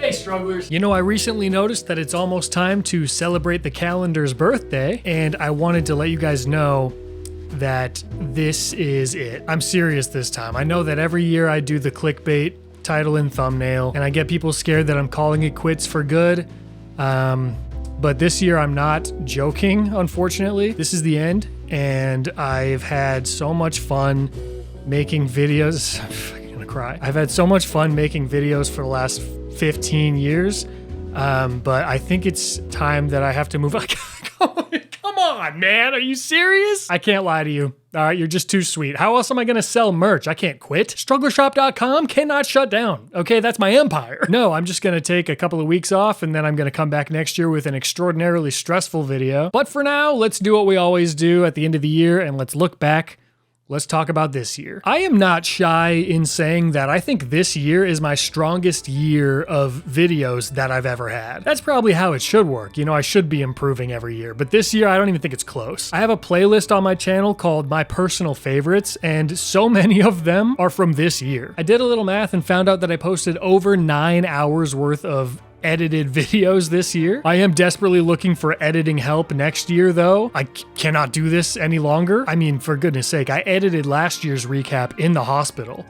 Hey, strugglers. You know, I recently noticed that it's almost time to celebrate the calendar's birthday, and I wanted to let you guys know that this is it. I'm serious this time. I know that every year I do the clickbait title and thumbnail, and I get people scared that I'm calling it quits for good. But this year I'm not joking, unfortunately. This is the end, and I've had so much fun making videos. I'm fucking gonna cry. I've had so much fun making videos for the last 15 years, but I think it's time that I have to move on. Come on, man. Are you serious? I can't lie to you. All right, you're just too sweet. How else am I going to sell merch? I can't quit. Strugglershop.com cannot shut down. Okay, that's my empire. No, I'm just going to take a couple of weeks off, and then I'm going to come back next year with an extraordinarily stressful video. But for now, let's do what we always do at the end of the year, and let's look back. Let's talk about this year. I am not shy in saying that I think this year is my strongest year of videos that I've ever had. That's probably how it should work. You know, I should be improving every year, but this year I don't even think it's close. I have a playlist on my channel called My Personal Favorites, and so many of them are from this year. I did a little math and found out that I posted over 9 hours worth of edited videos this year. I am desperately looking for editing help next year, though. I cannot do this any longer. I mean, for goodness sake, I edited last year's recap in the hospital.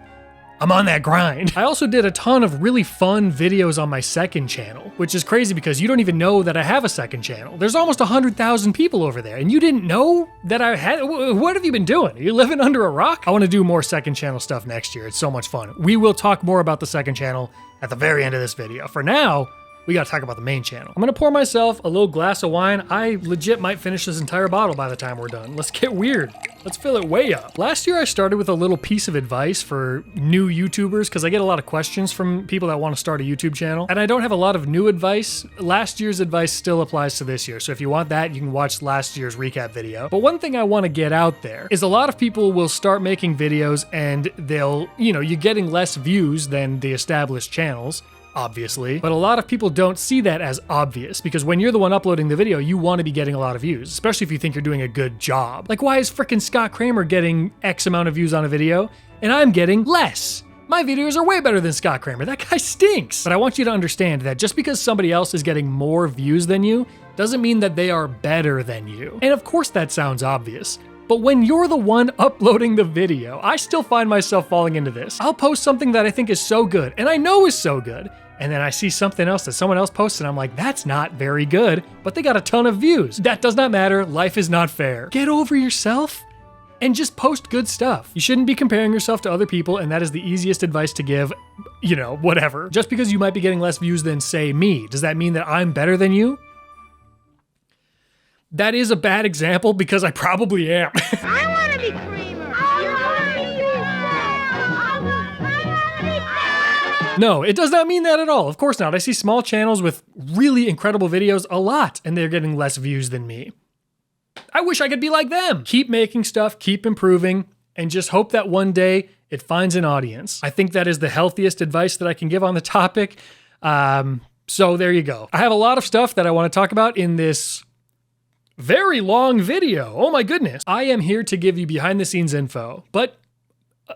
I'm on that grind. I also did a ton of really fun videos on my second channel, which is crazy because you don't even know that I have a second channel. There's almost 100,000 people over there, and you didn't know that I had. What have you been doing? Are you living under a rock? I want to do more second channel stuff next year. It's so much fun. We will talk more about the second channel at the very end of this video. For now, we gotta talk about the main channel. I'm gonna pour myself a little glass of wine. I legit might finish this entire bottle by the time we're done. Let's get weird. Let's fill it way up. Last year I started with a little piece of advice for new YouTubers because I get a lot of questions from people that want to start a YouTube channel, and I don't have a lot of new advice. Last year's advice still applies to this year, so if you want that, you can watch last year's recap video. But one thing I want to get out there is a lot of people will start making videos and they'll, you're getting less views than the established channels, obviously, but a lot of people don't see that as obvious because when you're the one uploading the video, you want to be getting a lot of views, especially if you think you're doing a good job. Like, why is frickin' Scott Cramer getting X amount of views on a video and I'm getting less? My videos are way better than Scott Cramer. That guy stinks. But I want you to understand that just because somebody else is getting more views than you doesn't mean that they are better than you. And of course that sounds obvious. But when you're the one uploading the video, I still find myself falling into this. I'll post something that I think is so good, and I know is so good, and then I see something else that someone else posted, and I'm like, that's not very good, but they got a ton of views. That does not matter. Life is not fair. Get over yourself and just post good stuff. You shouldn't be comparing yourself to other people, and that is the easiest advice to give, whatever. Just because you might be getting less views than, say, me, does that mean that I'm better than you? That is a bad example because I probably am. I want to be Cramer. No, it does not mean that at all. Of course not. I see small channels with really incredible videos a lot, and they're getting less views than me. I wish I could be like them. Keep making stuff, keep improving, and just hope that one day it finds an audience. I think that is the healthiest advice that I can give on the topic. So there you go. I have a lot of stuff that I want to talk about in this very long video. Oh my goodness. I am here to give you behind the scenes info, but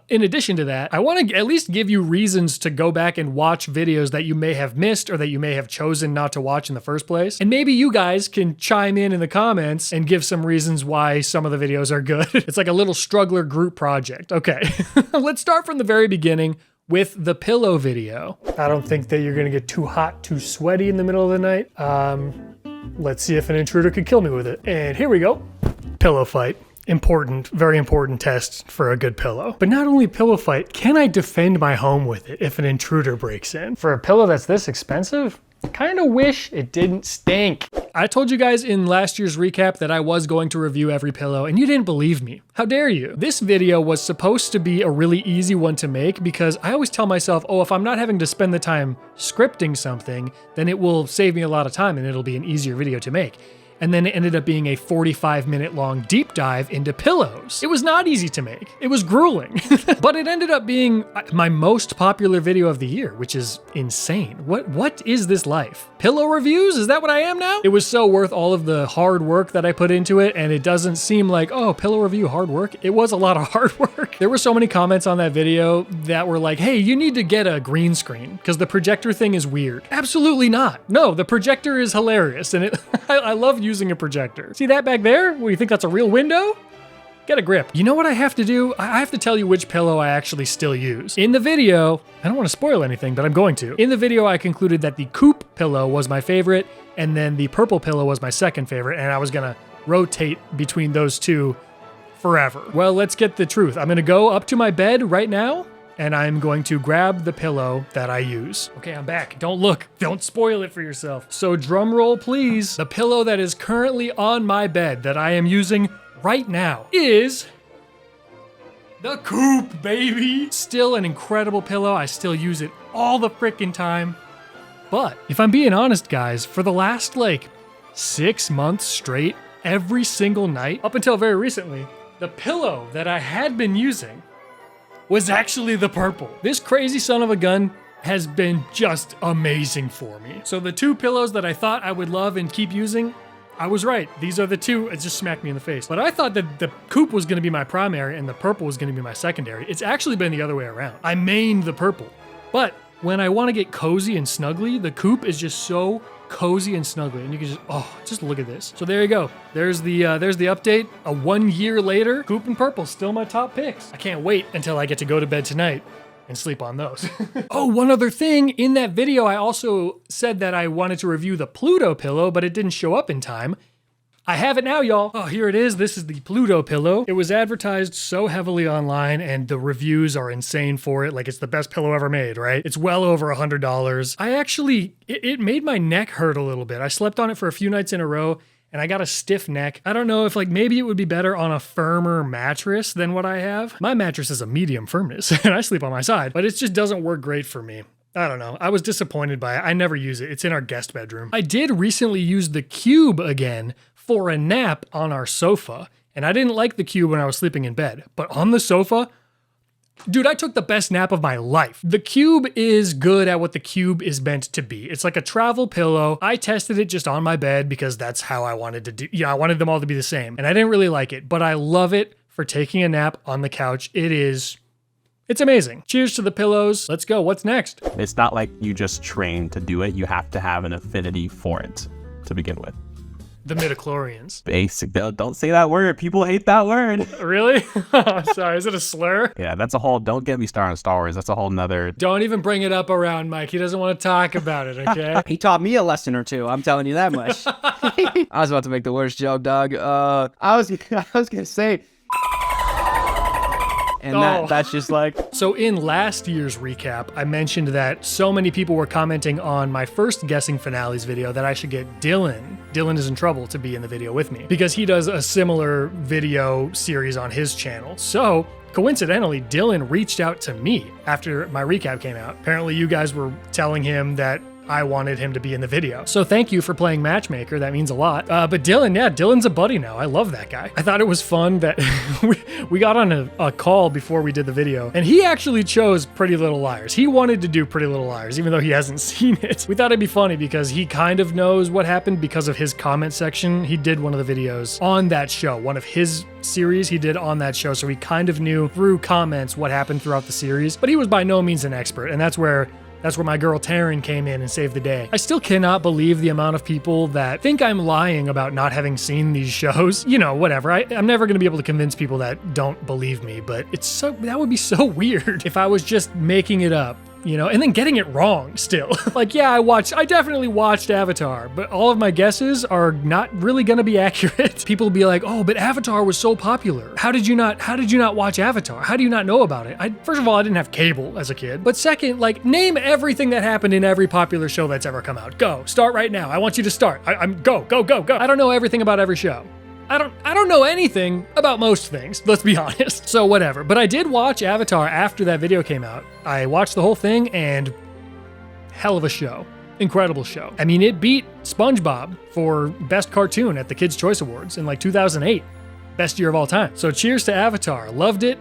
in addition to that, I want to at least give you reasons to go back and watch videos that you may have missed or that you may have chosen not to watch in the first place. And maybe you guys can chime in the comments and give some reasons why some of the videos are good. It's like a little struggler group project. Okay, let's start from the very beginning with the pillow video. I don't think that you're gonna get too hot, too sweaty in the middle of the night. Let's see if an intruder could kill me with it. And here we go. Pillow fight. Important, very important test for a good pillow. But not only pillow fight, can I defend my home with it if an intruder breaks in? For a pillow that's this expensive? Kind of wish it didn't stink. I told you guys in last year's recap that I was going to review every pillow and you didn't believe me. How dare you? This video was supposed to be a really easy one to make because I always tell myself, oh, if I'm not having to spend the time scripting something, then it will save me a lot of time and it'll be an easier video to make. and then it ended up being a 45-minute long deep dive into pillows. It was not easy to make. It was grueling, but it ended up being my most popular video of the year, which is insane. What is this life? Pillow reviews? Is that what I am now? It was so worth all of the hard work that I put into it, and it doesn't seem like, oh, pillow review, hard work. It was a lot of hard work. There were so many comments on that video that were like, hey, you need to get a green screen because the projector thing is weird. Absolutely not. No, the projector is hilarious, and I love using a projector. See that back there? What, do you think that's a real window? Get a grip. You know what I have to do? I have to tell you which pillow I actually still use. In the video, I don't want to spoil anything, but I'm going to. In the video, I concluded that the coupe pillow was my favorite, and then the purple pillow was my second favorite, and I was gonna rotate between those two forever. Well, let's get the truth. I'm gonna go up to my bed right now, and I'm going to grab the pillow that I use. Okay, I'm back. Don't look. Don't spoil it for yourself. So drum roll, please. The pillow that is currently on my bed that I am using right now is the coupe, baby. Still an incredible pillow. I still use it all the frickin' time. But if I'm being honest, guys, for the last 6 months straight, every single night, up until very recently, the pillow that I had been using was actually the purple. This crazy son of a gun has been just amazing for me. So the two pillows that I thought I would love and keep using, I was right. These are the two. It just smacked me in the face. But I thought that the coupe was going to be my primary and the purple was going to be my secondary. It's actually been the other way around. I mained the purple. But when I want to get cozy and snuggly, the coupe is just so cozy and snuggly, and you can just look at this. So there you go. There's the update. 1 year later, coupe and purple still my top picks. I can't wait until I get to go to bed tonight and sleep on those. Oh, one other thing. In that video, I also said that I wanted to review the Pluto pillow, but it didn't show up in time. I have it now, y'all. Oh, here it is. This is the Pluto pillow. It was advertised so heavily online, and the reviews are insane for it. Like, it's the best pillow ever made, right? It's well over $100. It made my neck hurt a little bit. I slept on it for a few nights in a row, and I got a stiff neck. I don't know if maybe it would be better on a firmer mattress than what I have. My mattress is a medium firmness, and I sleep on my side, but it just doesn't work great for me. I don't know. I was disappointed by it. I never use it. It's in our guest bedroom. I did recently use the cube again for a nap on our sofa, and I didn't like the cube when I was sleeping in bed, but on the sofa, dude, I took the best nap of my life. The cube is good at what the cube is meant to be. It's like a travel pillow. I tested it just on my bed because that's how I wanted to do. Yeah, I wanted them all to be the same, and I didn't really like it, but I love it for taking a nap on the couch. It's amazing. Cheers to the pillows. Let's go. What's next? It's not like you just train to do it. You have to have an affinity for it to begin with. The midichlorians. Basic. Don't say that word. People hate that word. Really? Sorry, is it a slur? Yeah, that's a whole, don't get me started on Star Wars. That's a whole nother. Don't even bring it up around Mike. He doesn't want to talk about it, okay? He taught me a lesson or two. I'm telling you that much. I was about to make the worst joke, dog. I was gonna say, and that's just like. So in last year's recap, I mentioned that so many people were commenting on my first Guessing Finales video that I should get Dylan. Dylan is in trouble to be in the video with me because he does a similar video series on his channel. So coincidentally, Dylan reached out to me after my recap came out. Apparently you guys were telling him that I wanted him to be in the video. So thank you for playing matchmaker. That means a lot. But Dylan, yeah, Dylan's a buddy now. I love that guy. I thought it was fun that we got on a call before we did the video, and he actually chose Pretty Little Liars. He wanted to do Pretty Little Liars, even though he hasn't seen it. We thought it'd be funny because he kind of knows what happened because of his comment section. He did one of the videos on that show, one of his series he did on that show. So he kind of knew through comments what happened throughout the series, but he was by no means an expert. And that's where my girl Taryn came in and saved the day. I still cannot believe the amount of people that think I'm lying about not having seen these shows. You know, whatever. I'm never going to be able to convince people that don't believe me, but that would be so weird if I was just making it up. You know, and then getting it wrong still. Like, yeah, I definitely watched Avatar, but all of my guesses are not really gonna be accurate. People will be like, oh, but Avatar was so popular. How did you not watch Avatar? How do you not know about it? First of all, I didn't have cable as a kid. But second, name everything that happened in every popular show that's ever come out. Go, start right now. I want you to start. Go. I don't know everything about every show. I don't know anything about most things, let's be honest. So whatever. But I did watch Avatar after that video came out. I watched the whole thing, and hell of a show. incredible show. I mean, it beat SpongeBob for Best Cartoon at the Kids' Choice Awards in like 2008. Best year of all time. So cheers to Avatar. Loved it.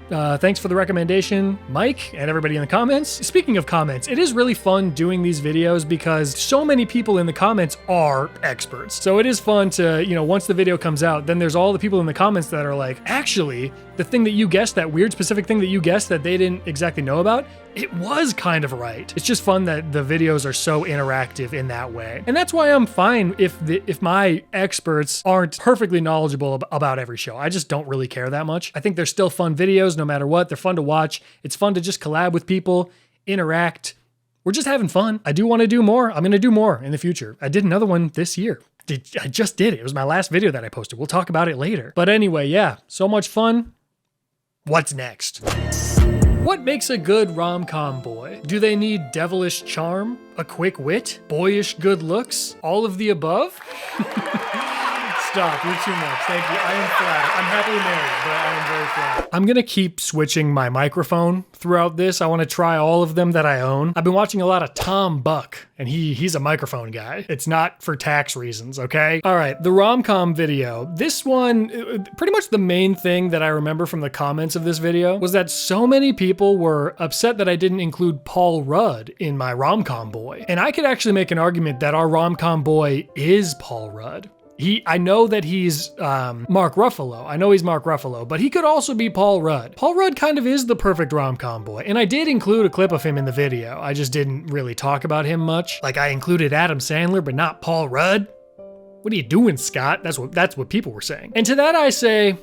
Thanks for the recommendation, Mike, and everybody in the comments. Speaking of comments, it is really fun doing these videos because so many people in the comments are experts. So it is fun to, once the video comes out, then there's all the people in the comments that are like, actually, the thing that you guessed, that weird specific thing that you guessed that they didn't exactly know about, it was kind of right. It's just fun that the videos are so interactive in that way. And that's why I'm fine if my experts aren't perfectly knowledgeable about every show. I just don't really care that much. I think they're still fun videos no matter what. They're fun to watch. It's fun to just collab with people, interact. We're just having fun. I do want to do more. I'm going to do more in the future. I did another one this year. I just did it. It was my last video that I posted. We'll talk about it later. But anyway, yeah, so much fun. What's next? What makes a good rom-com boy? Do they need devilish charm, a quick wit, boyish good looks, all of the above? Stop, you're too much. Thank you. I am flattered. I'm happily married, but I am very flattered. I'm gonna keep switching my microphone throughout this. I want to try all of them that I own. I've been watching a lot of Tom Buck, and he's a microphone guy. It's not for tax reasons, okay? All right, the rom-com video. This one, pretty much the main thing that I remember from the comments of this video was that so many people were upset that I didn't include Paul Rudd in my rom-com boy. And I could actually make an argument that our rom-com boy is Paul Rudd. I know that he's Mark Ruffalo. I know he's Mark Ruffalo, but he could also be Paul Rudd. Paul Rudd kind of is the perfect rom-com boy, and I did include a clip of him in the video. I just didn't really talk about him much. Like, I included Adam Sandler, but not Paul Rudd. What are you doing, Scott? That's what people were saying. And to that I say,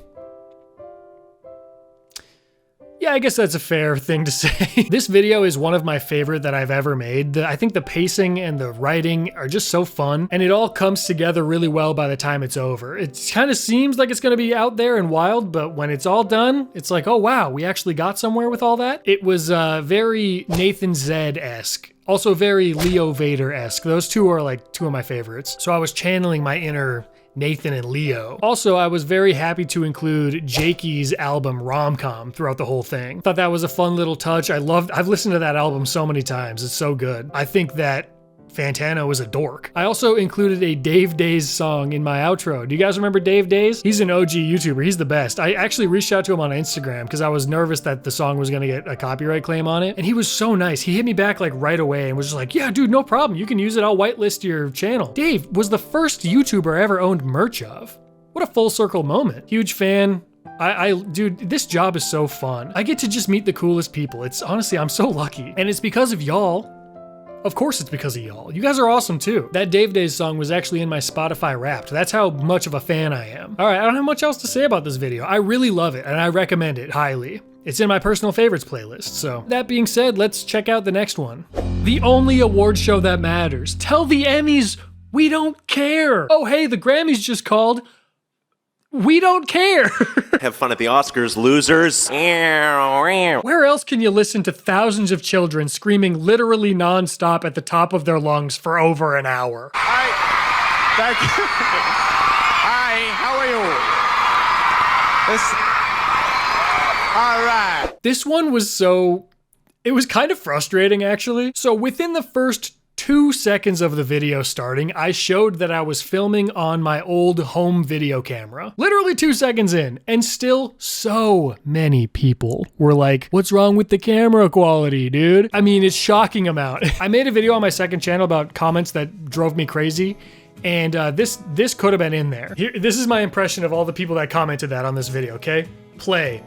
yeah, I guess that's a fair thing to say. This video is one of my favorite that I've ever made. I think the pacing and the writing are just so fun, and it all comes together really well by the time it's over. It kind of seems like it's gonna be out there and wild, but when it's all done, it's like, oh wow, we actually got somewhere with all that. It was very Nathan Zed-esque. Also very Leo Vader-esque. Those two are like two of my favorites. So I was channeling my inner Nathan and Leo. Also, I was very happy to include Jakey's album RomCom throughout the whole thing. Thought that was a fun little touch. I've listened to that album so many times. It's so good. I think that Fantano is a dork. I also included a Dave Days song in my outro. Do you guys remember Dave Days? He's an OG YouTuber. He's the best. I actually reached out to him on Instagram because I was nervous that the song was going to get a copyright claim on it. And he was so nice. He hit me back like right away and was just like, yeah, dude, no problem. You can use it. I'll whitelist your channel. Dave was the first YouTuber I ever owned merch of. What a full circle moment. Huge fan. Dude, this job is so fun. I get to just meet the coolest people. It's honestly, I'm so lucky. And it's because of y'all. Of course it's because of y'all. You guys are awesome too. That Dave Days song was actually in my Spotify Wrapped. That's how much of a fan I am. All right, I don't have much else to say about this video. I really love it and I recommend it highly. It's in my personal favorites playlist. So that being said, let's check out the next one. The only award show that matters. Tell the Emmys we don't care. Oh hey, the Grammys just called. We don't care. Have fun at the Oscars, losers. Where else can you listen to thousands of children screaming literally nonstop at the top of their lungs for over an hour? Hi. Thank you. Hi, how are you? All right. This one was it was kind of frustrating actually. So within the first 2 seconds of the video starting, I showed that I was filming on my old home video camera. Literally 2 seconds in, and still so many people were like, what's wrong with the camera quality, dude? I mean, it's shocking amount. I made a video on my second channel about comments that drove me crazy, and this could have been in there. This is my impression of all the people that commented that on this video, okay? Play.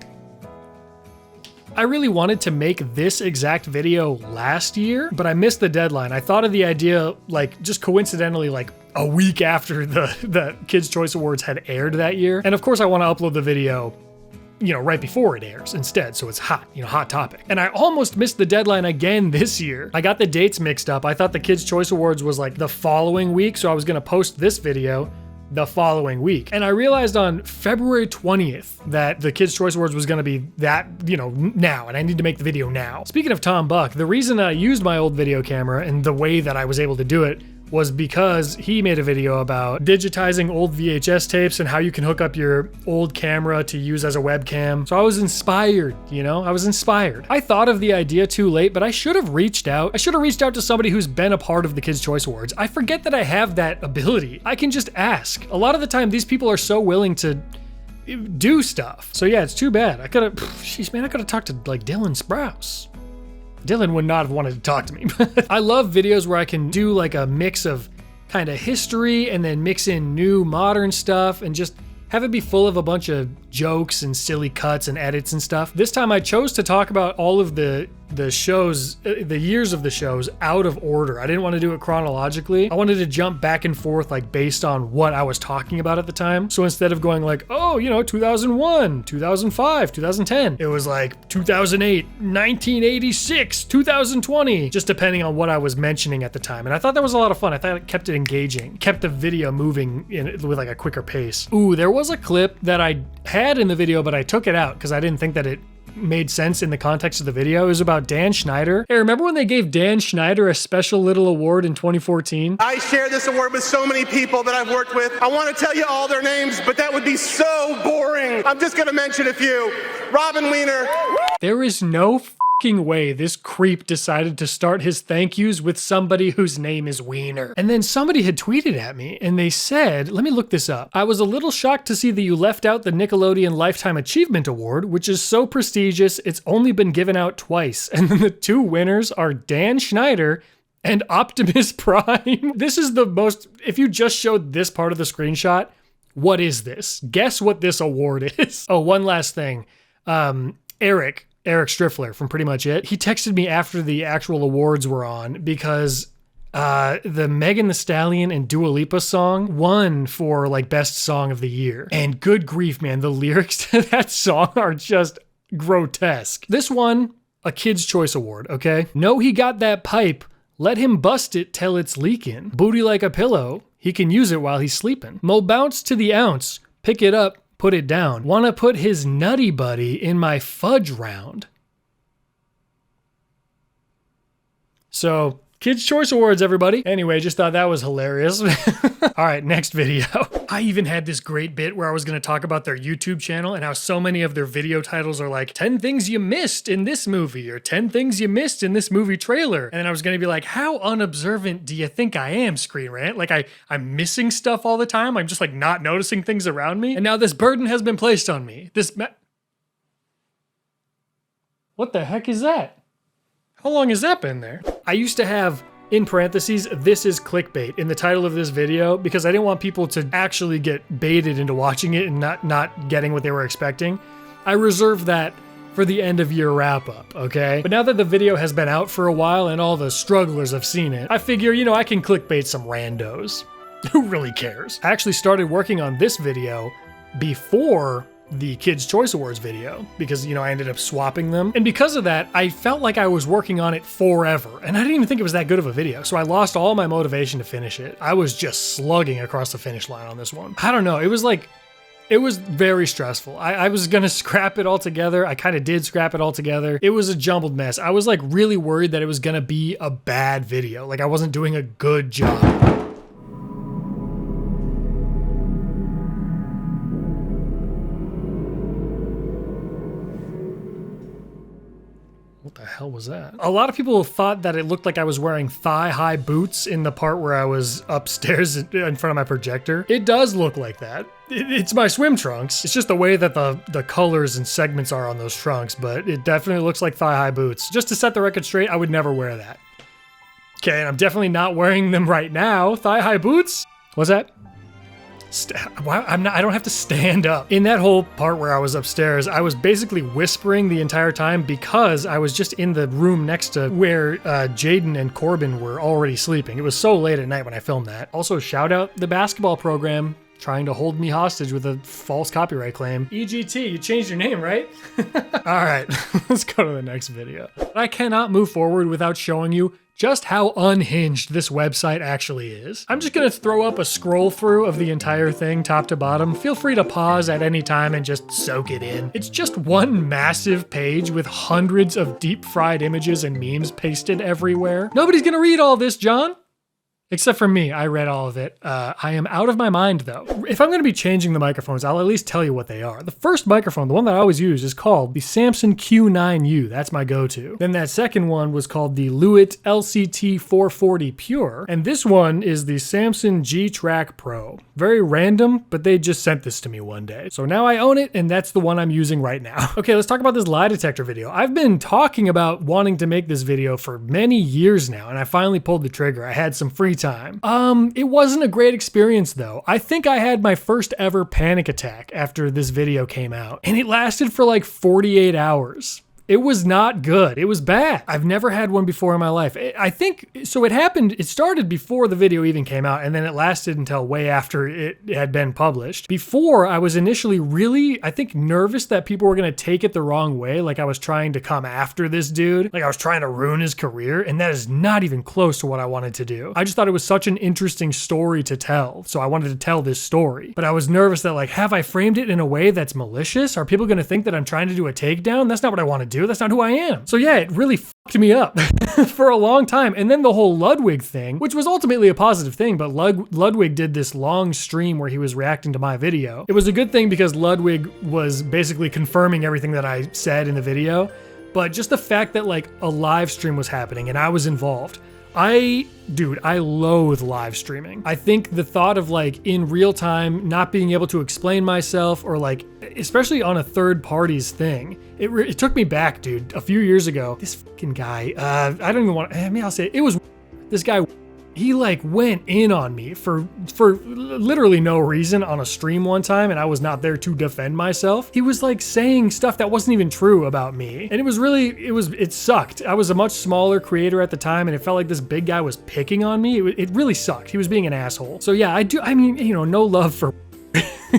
I really wanted to make this exact video last year, but I missed the deadline. I thought of the idea like just coincidentally like a week after the Kids' Choice Awards had aired that year. And of course I want to upload the video, right before it airs instead, so it's hot, hot topic. And I almost missed the deadline again this year. I got the dates mixed up. I thought the Kids' Choice Awards was like the following week, so I was gonna post this video the following week. And I realized on February 20th that the Kids' Choice Awards was gonna be that, now, and I need to make the video now. Speaking of Tom Buck, the reason I used my old video camera and the way that I was able to do it was because he made a video about digitizing old VHS tapes and how you can hook up your old camera to use as a webcam. So I was inspired, I was inspired. I thought of the idea too late, but I should have reached out. I should have reached out to somebody who's been a part of the Kids' Choice Awards. I forget that I have that ability. I can just ask. A lot of the time, these people are so willing to do stuff. So yeah, it's too bad. I could have talked to like Dylan Sprouse. Dylan would not have wanted to talk to me. I love videos where I can do like a mix of kind of history and then mix in new modern stuff and just have it be full of a bunch of jokes and silly cuts and edits and stuff. This time I chose to talk about all of the shows, the years of the shows out of order. I didn't want to do it chronologically. I wanted to jump back and forth like based on what I was talking about at the time. So instead of going like, 2001, 2005, 2010, it was like 2008, 1986, 2020, just depending on what I was mentioning at the time. And I thought that was a lot of fun. I thought it kept it engaging, kept the video moving with like a quicker pace. Ooh, there was a clip that I had in the video, but I took it out because I didn't think that it made sense in the context of the video. It was about Dan Schneider. Hey, remember when they gave Dan Schneider a special little award in 2014? I share this award with so many people that I've worked with. I want to tell you all their names, but that would be so boring. I'm just going to mention a few. Robin Wiener. There is no way this creep decided to start his thank yous with somebody whose name is Wiener. And then somebody had tweeted at me and they said, let me look this up. I was a little shocked to see that you left out the Nickelodeon Lifetime Achievement Award, which is so prestigious, it's only been given out twice. And then the two winners are Dan Schneider and Optimus Prime. This is the most, if you just showed this part of the screenshot, what is this? Guess what this award is. Oh, one last thing. Eric Striffler from Pretty Much It. He texted me after the actual awards were on because the Megan Thee Stallion and Dua Lipa song won for like best song of the year. And good grief, man, the lyrics to that song are just grotesque. This won a Kids' Choice Award, okay? Know he got that pipe. Let him bust it till it's leaking. Booty like a pillow. He can use it while he's sleeping. Mo bounce to the ounce. Pick it up. Put it down. Wanna put his nutty buddy in my fudge round. So, Kids' Choice Awards, everybody. Anyway, just thought that was hilarious. All right, next video. I even had this great bit where I was going to talk about their YouTube channel and how so many of their video titles are like 10 things you missed in this movie or 10 things you missed in this movie trailer. And then I was going to be like, how unobservant do you think I am, Screen Rant? Like I'm missing stuff all the time. I'm just like not noticing things around me. And now this burden has been placed on me. What the heck is that? How long has that been there? I used to have, in parentheses, this is clickbait in the title of this video because I didn't want people to actually get baited into watching it and not getting what they were expecting. I reserved that for the end of year wrap up, okay? But now that the video has been out for a while and all the strugglers have seen it, I figure, I can clickbait some randos. Who really cares? I actually started working on this video before the Kids' Choice Awards video because, I ended up swapping them. And because of that, I felt like I was working on it forever. And I didn't even think it was that good of a video. So I lost all my motivation to finish it. I was just slugging across the finish line on this one. I don't know. It was very stressful. I was gonna scrap it all together. I kind of did scrap it all together. It was a jumbled mess. I was like really worried that it was gonna be a bad video. Like I wasn't doing a good job. What the hell was that? A lot of people thought that it looked like I was wearing thigh-high boots in the part where I was upstairs in front of my projector. It does look like that. It's my swim trunks. It's just the way that the colors and segments are on those trunks, but it definitely looks like thigh-high boots. Just to set the record straight, I would never wear that. Okay, and I'm definitely not wearing them right now. Thigh-high boots? What's that? I don't have to stand up. In that whole part where I was upstairs, I was basically whispering the entire time because I was just in the room next to where Jaden and Corbin were already sleeping. It was so late at night when I filmed that. Also, shout out the basketball program trying to hold me hostage with a false copyright claim. EGT, you changed your name, right? All right, let's go to the next video. I cannot move forward without showing you just how unhinged this website actually is. I'm just gonna throw up a scroll through of the entire thing top to bottom. Feel free to pause at any time and just soak it in. It's just one massive page with hundreds of deep fried images and memes pasted everywhere. Nobody's gonna read all this, John. Except for me, I read all of it. I am out of my mind though. If I'm going to be changing the microphones, I'll at least tell you what they are. The first microphone, the one that I always use, is called the Samson Q9U. That's my go-to. Then that second one was called the Lewitt LCT 440 Pure. And this one is the Samson G-Track Pro. Very random, but they just sent this to me one day. So now I own it, and that's the one I'm using right now. Okay, let's talk about this lie detector video. I've been talking about wanting to make this video for many years now, and I finally pulled the trigger. I had some free time. It wasn't a great experience though. I think I had my first ever panic attack after this video came out, and it lasted for like 48 hours. It was not good. It was bad. I've never had one before in my life. I think, so it started before the video even came out, and then it lasted until way after it had been published. Before, I was initially really, I think, nervous that people were going to take it the wrong way, like I was trying to come after this dude, like I was trying to ruin his career, and that is not even close to what I wanted to do. I just thought it was such an interesting story to tell, so I wanted to tell this story. But I was nervous that, like, have I framed it in a way that's malicious? Are people going to think that I'm trying to do a takedown? That's not what I want to do. That's not who I am. So yeah, it really fucked me up for a long time. And then the whole Ludwig thing, which was ultimately a positive thing, but Ludwig did this long stream where he was reacting to my video. It was a good thing because Ludwig was basically confirming everything that I said in the video, but just the fact that like a live stream was happening and I was involved. Dude, I loathe live streaming. I think the thought of like in real time not being able to explain myself, or like especially on a third party's thing, it took me back, dude. A few years ago, this fucking guy, I don't even want, I'll say it was this guy. He like went in on me for literally no reason on a stream one time, and I was not there to defend myself. He was like saying stuff that wasn't even true about me. And it sucked. I was a much smaller creator at the time, and it felt like this big guy was picking on me. It really sucked. He was being an asshole. So yeah, no love for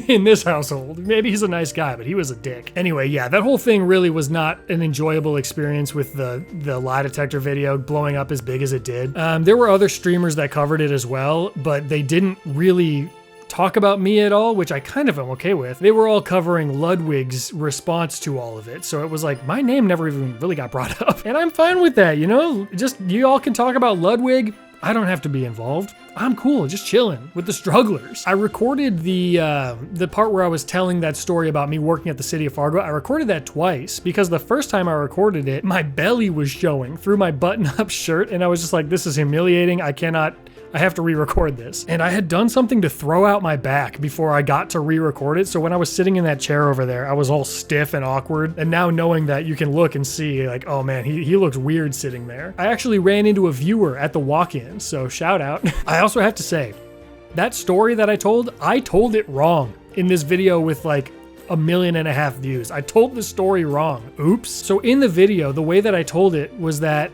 in this household. Maybe he's a nice guy, but he was a dick. Anyway, yeah, that whole thing really was not an enjoyable experience with the lie detector video blowing up as big as it did. There were other streamers that covered it as well, but they didn't really talk about me at all, which I kind of am okay with. They were all covering Ludwig's response to all of it. So it was like, my name never even really got brought up. And I'm fine with that, you know? Just, you all can talk about Ludwig. I don't have to be involved. I'm cool, just chilling with the strugglers. I recorded the part where I was telling that story about me working at the city of Fargo. I recorded that twice because the first time I recorded it, my belly was showing through my button-up shirt, and I was just like, this is humiliating. I have to re-record this. And I had done something to throw out my back before I got to re-record it. So when I was sitting in that chair over there, I was all stiff and awkward. And now knowing that you can look and see like, oh man, he looks weird sitting there. I actually ran into a viewer at the walk-in, so shout out. I also have to say, that story that I told it wrong in this video with like 1.5 million views. I told the story wrong. Oops. So in the video, the way that I told it was that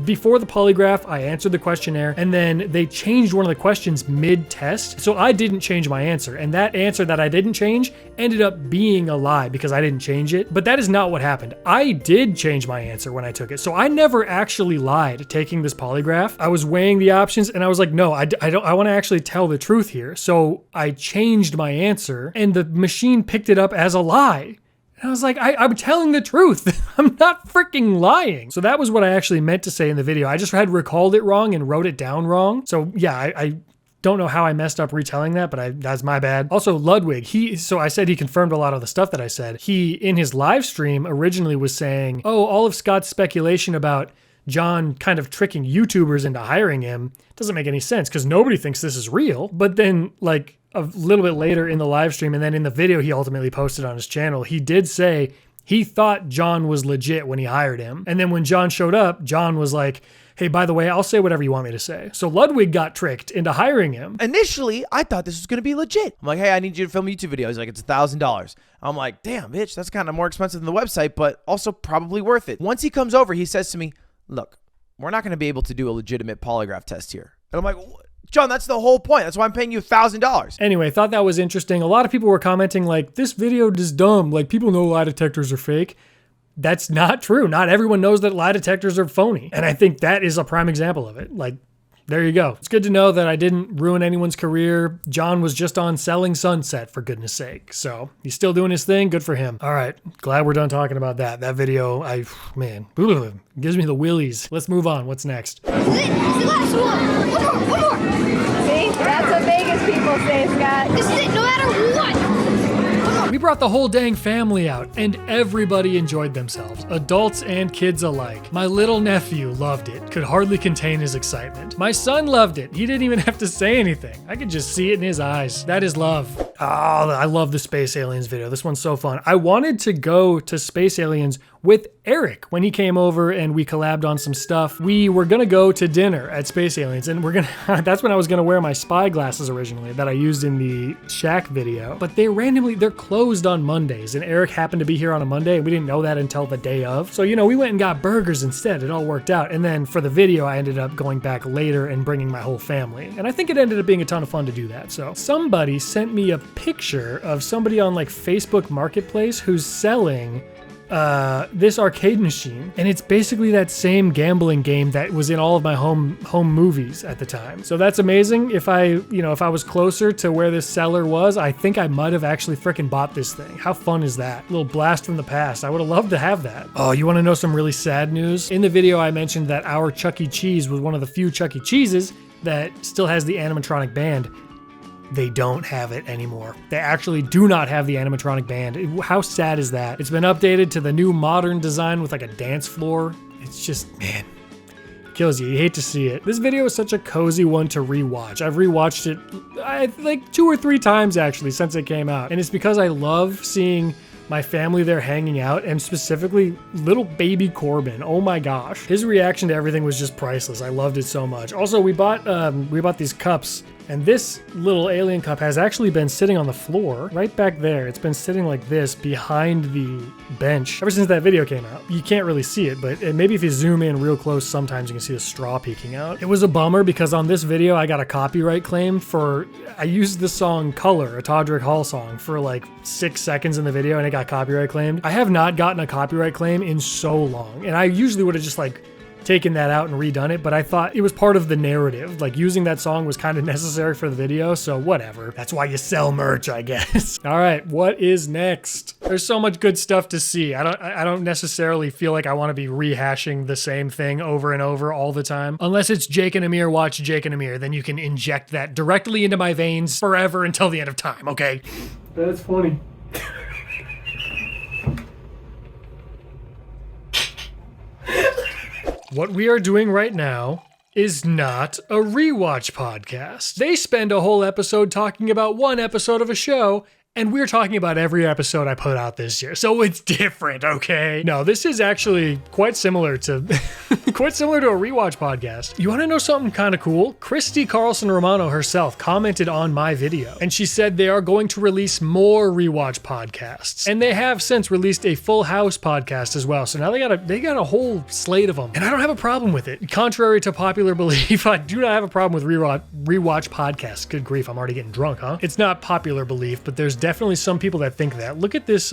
before the polygraph, I answered the questionnaire, and then they changed one of the questions mid-test. So I didn't change my answer, and that answer that I didn't change ended up being a lie because I didn't change it. But that is not what happened. I did change my answer when I took it. So I never actually lied taking this polygraph. I was weighing the options, and I was like, no, I want to actually tell the truth here. So I changed my answer, and the machine picked it up as a lie. And I was like, I'm telling the truth. I'm not freaking lying. So that was what I actually meant to say in the video. I just had recalled it wrong and wrote it down wrong. So yeah, I don't know how I messed up retelling that, but that's my bad. Also, Ludwig, so I said he confirmed a lot of the stuff that I said. He, in his live stream, originally was saying, oh, all of Scott's speculation about John kind of tricking YouTubers into hiring him doesn't make any sense because nobody thinks this is real. But then, like, a little bit later in the live stream, and then in the video he ultimately posted on his channel, he did say he thought John was legit when he hired him. And then when John showed up, John was like, hey, by the way, I'll say whatever you want me to say. So Ludwig got tricked into hiring him. Initially, I thought this was going to be legit. I'm like, hey, I need you to film a YouTube video. He's like, it's $1,000. I'm like, damn, bitch, that's kind of more expensive than the website, but also probably worth it. Once he comes over, he says to me, look, we're not going to be able to do a legitimate polygraph test here. And I'm like, John, that's the whole point. That's why I'm paying you $1,000. Anyway, thought that was interesting. A lot of people were commenting like, this video is dumb. Like, people know lie detectors are fake. That's not true. Not everyone knows that lie detectors are phony. And I think that is a prime example of it. Like, there you go. It's good to know that I didn't ruin anyone's career. John was just on Selling Sunset, for goodness sake. So he's still doing his thing. Good for him. All right. Glad we're done talking about that. That video, man, gives me the willies. Let's move on. What's next? This is the last one. One more. See? That's what Vegas people say, Scott. This is it, no matter what. We brought the whole dang family out, and everybody enjoyed themselves, adults and kids alike. My little nephew loved it, could hardly contain his excitement. My son loved it. He didn't even have to say anything. I could just see it in his eyes. That is love. Oh, I love the Space Aliens video. This one's so fun. I wanted to go to Space Aliens with Eric when he came over and we collabed on some stuff. We were gonna go to dinner at Space Aliens, and that's when I was gonna wear my spy glasses originally that I used in the Shaq video. But they're closed on Mondays, and Eric happened to be here on a Monday, and we didn't know that until the day of. So, we went and got burgers instead. It all worked out. And then for the video, I ended up going back later and bringing my whole family. And I think it ended up being a ton of fun to do that. So somebody sent me a picture of somebody on like Facebook Marketplace who's selling this arcade machine, and it's basically that same gambling game that was in all of my home movies at the time. So that's amazing. If I was closer to where this seller was, I think I might have actually freaking bought this thing. How fun is that? A little blast from the past. I would have loved to have that. Oh, you want to know some really sad news? In the video, I mentioned that our Chuck E. Cheese was one of the few Chuck E. Cheeses that still has the animatronic band. They don't have it anymore. They actually do not have the animatronic band. How sad is that? It's been updated to the new modern design with like a dance floor. It's just, man, kills you. You hate to see it. This video is such a cozy one to rewatch. I've rewatched it like 2 or 3 times actually since it came out. And it's because I love seeing my family there hanging out, and specifically little baby Corbin. Oh my gosh. His reaction to everything was just priceless. I loved it so much. Also, we bought these cups, and this little alien cup has actually been sitting on the floor right back there. It's been sitting like this behind the bench ever since that video came out. You can't really see it, but maybe if you zoom in real close, sometimes you can see the straw peeking out. It was a bummer because on this video, I got a copyright claim I used the song Color, a Todrick Hall song, for like 6 seconds in the video, and it got copyright claimed. I have not gotten a copyright claim in so long, and I usually would have just like taken that out and redone it, but I thought it was part of the narrative. Like using that song was kind of necessary for the video, so whatever. That's why you sell merch, I guess. All right, what is next? There's so much good stuff to see. I don't necessarily feel like I want to be rehashing the same thing over and over all the time. Unless it's Jake and Amir watch Jake and Amir, then you can inject that directly into my veins forever until the end of time, okay? That's funny. What we are doing right now is not a rewatch podcast. They spend a whole episode talking about one episode of a show, and we're talking about every episode I put out this year. So it's different, okay? No, this is actually quite similar to a rewatch podcast. You want to know something kind of cool? Christy Carlson Romano herself commented on my video, and she said they are going to release more rewatch podcasts. And they have since released a Full House podcast as well. So now they got a whole slate of them. And I don't have a problem with it. Contrary to popular belief, I do not have a problem with rewatch podcasts. Good grief, I'm already getting drunk, huh? It's not popular belief, but there's definitely some people that think that. Look at this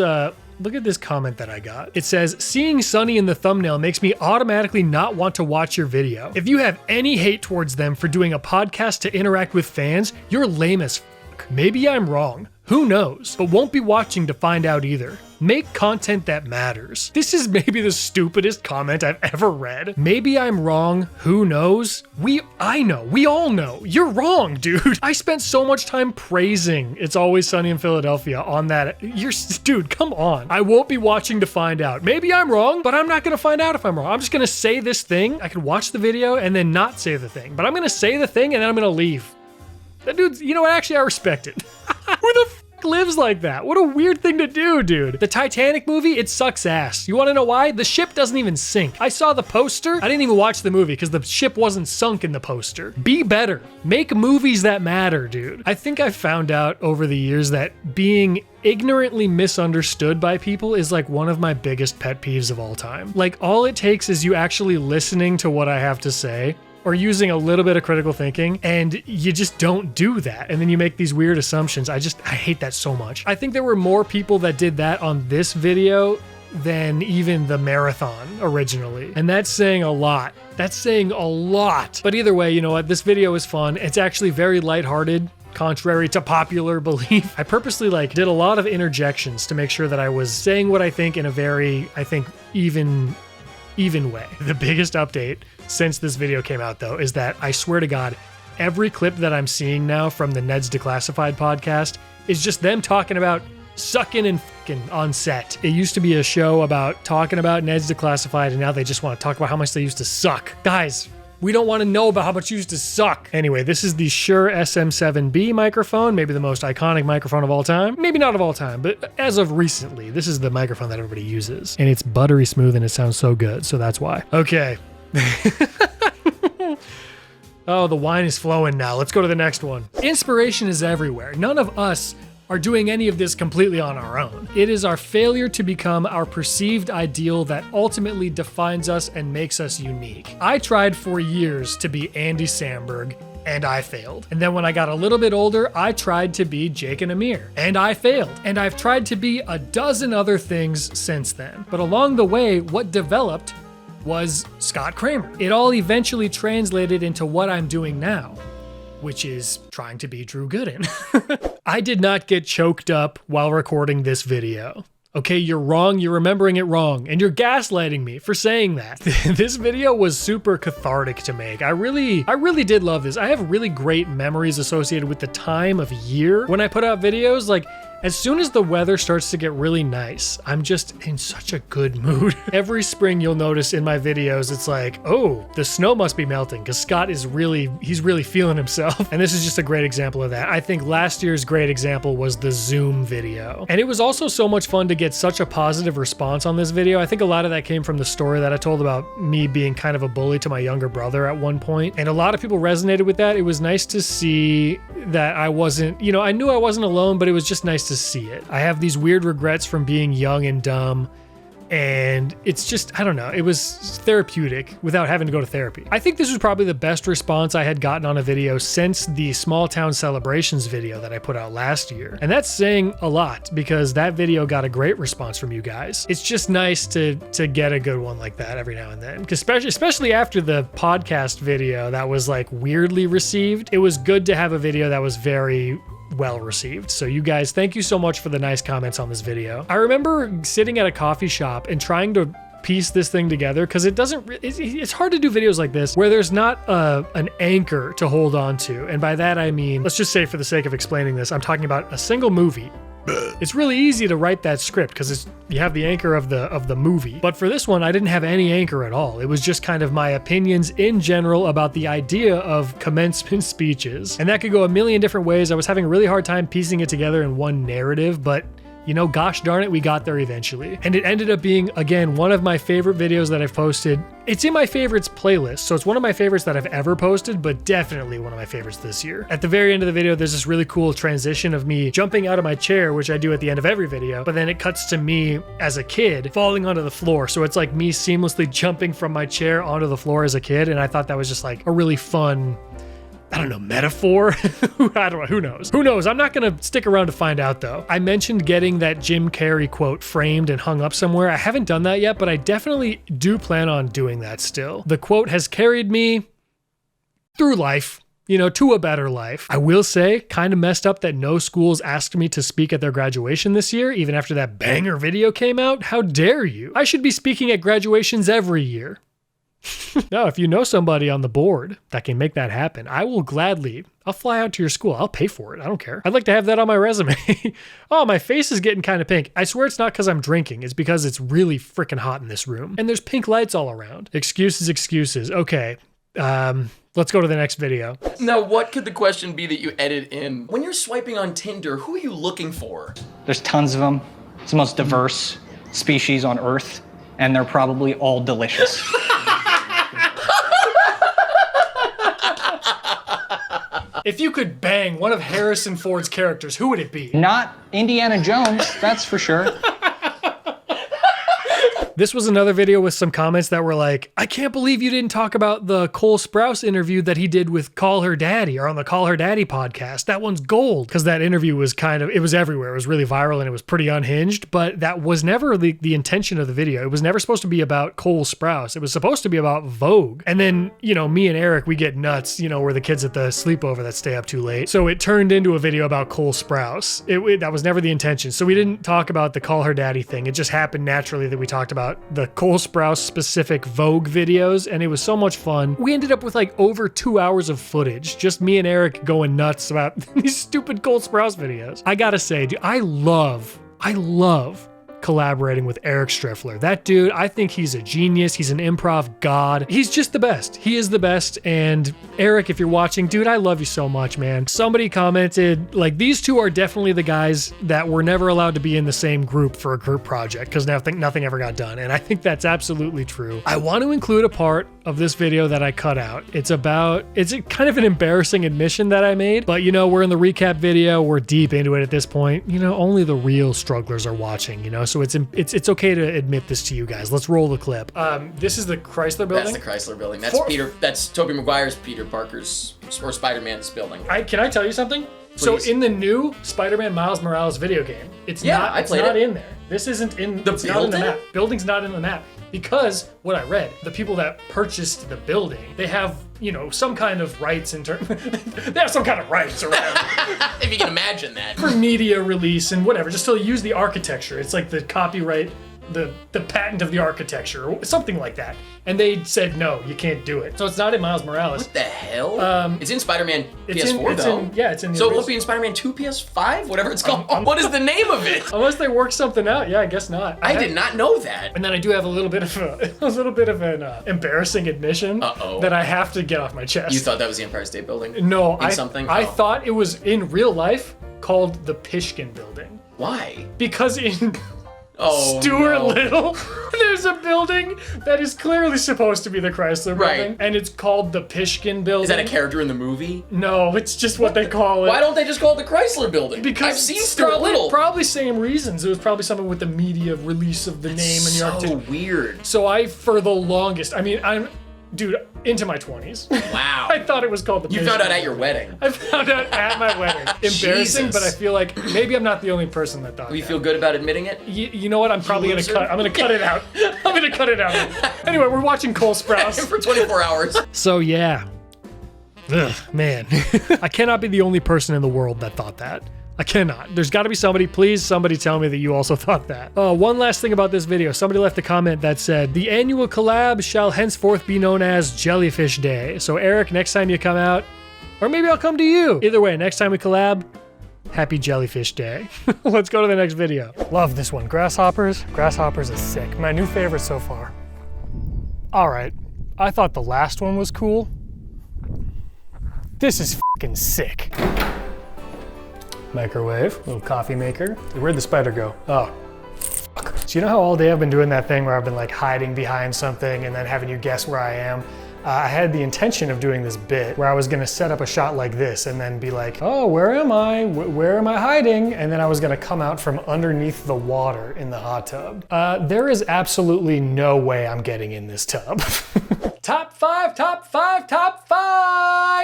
comment that I got. It says, seeing Sunny in the thumbnail makes me automatically not want to watch your video. If you have any hate towards them for doing a podcast to interact with fans, you're lame as fuck. Maybe I'm wrong. Who knows? But won't be watching to find out either. Make content that matters. This is maybe the stupidest comment I've ever read. Maybe I'm wrong. Who knows? I know. We all know. You're wrong, dude. I spent so much time praising It's Always Sunny in Philadelphia on that. Dude, come on. I won't be watching to find out. Maybe I'm wrong, but I'm not going to find out if I'm wrong. I'm just going to say this thing. I could watch the video and then not say the thing, but I'm going to say the thing and then I'm going to leave. That dude's, actually I respect it. Who the fuck lives like that? What a weird thing to do, dude. The Titanic movie, it sucks ass. You want to know why? The ship doesn't even sink. I saw the poster. I didn't even watch the movie because the ship wasn't sunk in the poster. Be better. Make movies that matter, dude. I think I found out over the years that being ignorantly misunderstood by people is like one of my biggest pet peeves of all time. Like all it takes is you actually listening to what I have to say, or using a little bit of critical thinking, and you just don't do that. And then you make these weird assumptions. I hate that so much. I think there were more people that did that on this video than even the marathon originally. And that's saying a lot. That's saying a lot. But either way, you know what? This video is fun. It's actually very lighthearted, contrary to popular belief. I purposely did a lot of interjections to make sure that I was saying what I think in a very, I think, even way. The biggest update since this video came out, though, is that I swear to God, every clip that I'm seeing now from the Ned's Declassified podcast is just them talking about sucking and fucking on set. It used to be a show about talking about Ned's Declassified, and now they just want to talk about how much they used to suck. Guys, we don't want to know about how much you used to suck. Anyway, this is the Shure SM7B microphone, maybe the most iconic microphone of all time. Maybe not of all time, but as of recently, this is the microphone that everybody uses. And it's buttery smooth and it sounds so good, so that's why. Okay. Oh, the wine is flowing now. Let's go to the next one. Inspiration is everywhere. None of us are doing any of this completely on our own. It is our failure to become our perceived ideal that ultimately defines us and makes us unique. I tried for years to be Andy Samberg, and I failed. And then when I got a little bit older, I tried to be Jake and Amir, and I failed. And I've tried to be a dozen other things since then. But along the way, what developed was Scott Cramer. It all eventually translated into what I'm doing now, which is trying to be Drew Gooden. I did not get choked up while recording this video. Okay, you're wrong, you're remembering it wrong, and you're gaslighting me for saying that. This video was super cathartic to make. I really did love this. I have really great memories associated with the time of year when I put out videos. As soon as the weather starts to get really nice, I'm just in such a good mood. Every spring you'll notice in my videos, it's like, oh, the snow must be melting because Scott is he's really feeling himself. And this is just a great example of that. I think last year's great example was the Zoom video. And it was also so much fun to get such a positive response on this video. I think a lot of that came from the story that I told about me being kind of a bully to my younger brother at one point. And a lot of people resonated with that. It was nice to see that I wasn't, I knew I wasn't alone, but it was just nice to see it. I have these weird regrets from being young and dumb, and it's just, I don't know, it was therapeutic without having to go to therapy. I think this was probably the best response I had gotten on a video since the Small Town Celebrations video that I put out last year. And that's saying a lot because that video got a great response from you guys. It's just nice to get a good one like that every now and then. Especially after the podcast video that was weirdly received. It was good to have a video that was very well received. So you guys, thank you so much for the nice comments on this video. I remember sitting at a coffee shop and trying to piece this thing together because it's hard to do videos like this where there's not an anchor to hold on to. And by that I mean, let's just say for the sake of explaining this, I'm talking about a single movie. It's really easy to write that script because you have the anchor of the movie. But for this one, I didn't have any anchor at all. It was just kind of my opinions in general about the idea of commencement speeches. And that could go a million different ways. I was having a really hard time piecing it together in one narrative, but gosh darn it, we got there eventually. And it ended up being, again, one of my favorite videos that I've posted. It's in my favorites playlist, so it's one of my favorites that I've ever posted, but definitely one of my favorites this year. At the very end of the video, there's this really cool transition of me jumping out of my chair, which I do at the end of every video, but then it cuts to me as a kid falling onto the floor. So it's like me seamlessly jumping from my chair onto the floor as a kid, and I thought that was just a really fun, I don't know, metaphor? I don't know, who knows? Who knows? I'm not gonna stick around to find out though. I mentioned getting that Jim Carrey quote framed and hung up somewhere. I haven't done that yet, but I definitely do plan on doing that still. The quote has carried me through life, to a better life. I will say, kind of messed up that no schools asked me to speak at their graduation this year, even after that banger video came out. How dare you? I should be speaking at graduations every year. No, if you know somebody on the board that can make that happen, I'll fly out to your school. I'll pay for it. I don't care. I'd like to have that on my resume. Oh, my face is getting kind of pink. I swear it's not because I'm drinking. It's because it's really freaking hot in this room. And there's pink lights all around. Excuses. Okay. Let's go to the next video. Now, what could the question be that you edit in? When you're swiping on Tinder, who are you looking for? There's tons of them. It's the most diverse species on Earth, and they're probably all delicious. If you could bang one of Harrison Ford's characters, who would it be? Not Indiana Jones, that's for sure. This was another video with some comments that were like, I can't believe you didn't talk about the Cole Sprouse interview that he did with Call Her Daddy or on the Call Her Daddy podcast. That one's gold. Because that interview was it was everywhere. It was really viral and it was pretty unhinged, but that was never the intention of the video. It was never supposed to be about Cole Sprouse. It was supposed to be about Vogue. And then, me and Eric, we get nuts, we're the kids at the sleepover that stay up too late. So it turned into a video about Cole Sprouse. That was never the intention. So we didn't talk about the Call Her Daddy thing. It just happened naturally that we talked about the Cole Sprouse specific Vogue videos, and it was so much fun. We ended up with like over 2 hours of footage, just me and Eric going nuts about these stupid Cole Sprouse videos. I gotta say, dude, I love collaborating with Eric Striffler. That dude, I think he's a genius. He's an improv god. He's just the best. He is the best. And Eric, if you're watching, dude, I love you so much, man. Somebody commented, like, these two are definitely the guys that were never allowed to be in the same group for a group project because nothing ever got done. And I think that's absolutely true. I want to include a part of this video that I cut out. It's kind of an embarrassing admission that I made, but we're in the recap video. We're deep into it at this point. Only the real strugglers are watching, so it's okay to admit this to you guys. Let's roll the clip. This is the Chrysler building. That's the Chrysler building. That's Tobey Maguire's Peter Parker's or Spider-Man's building. Can I tell you something? Please. So in the new Spider-Man Miles Morales video game, it's not in there. This isn't in the it's building? not in the map. Building's not in the map. Because what I read, the people that purchased the building, they have, some kind of rights they have some kind of rights or whatever. If you can imagine that. For media release and whatever, just to use the architecture. It's like the copyright, the patent of the architecture, or something like that. And they said, no, you can't do it. So it's not in Miles Morales. What the hell? It's in Spider-Man PS4 though. It's in the So it won't be in Spider-Man 2 PS5? Whatever it's called. What is the name of it? Unless they work something out. Yeah, I guess not. I did not know that. And then I do have a little bit of an embarrassing admission that I have to get off my chest. You thought that was the Empire State Building? No, I thought it was in real life called the Pishkin Building. Why? Because in Stuart Little, there's a building that is clearly supposed to be the Chrysler building, and it's called the Pishkin Building. Is that a character in the movie? No, it's just what they call it. Why don't they just call it the Chrysler building? Because I've seen Stuart Little. Probably same reasons. It was probably something with the media release of the name and the architecture. So weird. So for the longest, I'm into my 20s. Wow. I thought it was called the You found out at your wedding. I found out at my wedding. Embarrassing, but I feel like maybe I'm not the only person that thought that. You feel good about admitting it? You know what? I'm probably going to cut. I'm going to cut it out. I'm going to cut it out. Anyway, we're watching Cole Sprouse. For 24 hours. So, yeah. Ugh, man. I cannot be the only person in the world that thought that. I cannot. There's got to be somebody. Please, somebody tell me that you also thought that. One last thing about this video. Somebody left a comment that said, the annual collab shall henceforth be known as Jellyfish Day. So Eric, next time you come out, or maybe I'll come to you. Either way, next time we collab, happy Jellyfish Day. Let's go to the next video. Love this one. Grasshoppers. Grasshoppers is sick. My new favorite so far. All right. I thought the last one was cool. This is fucking sick. Microwave, little coffee maker. Where'd the spider go? Oh, fuck. So you know how all day I've been doing that thing where I've been like hiding behind something and then having you guess where I am? I had the intention of doing this bit where I was gonna set up a shot like this and then be like, oh, where am I? Where am I hiding? And then I was gonna come out from underneath the water in the hot tub. There is absolutely no way I'm getting in this tub. Top five.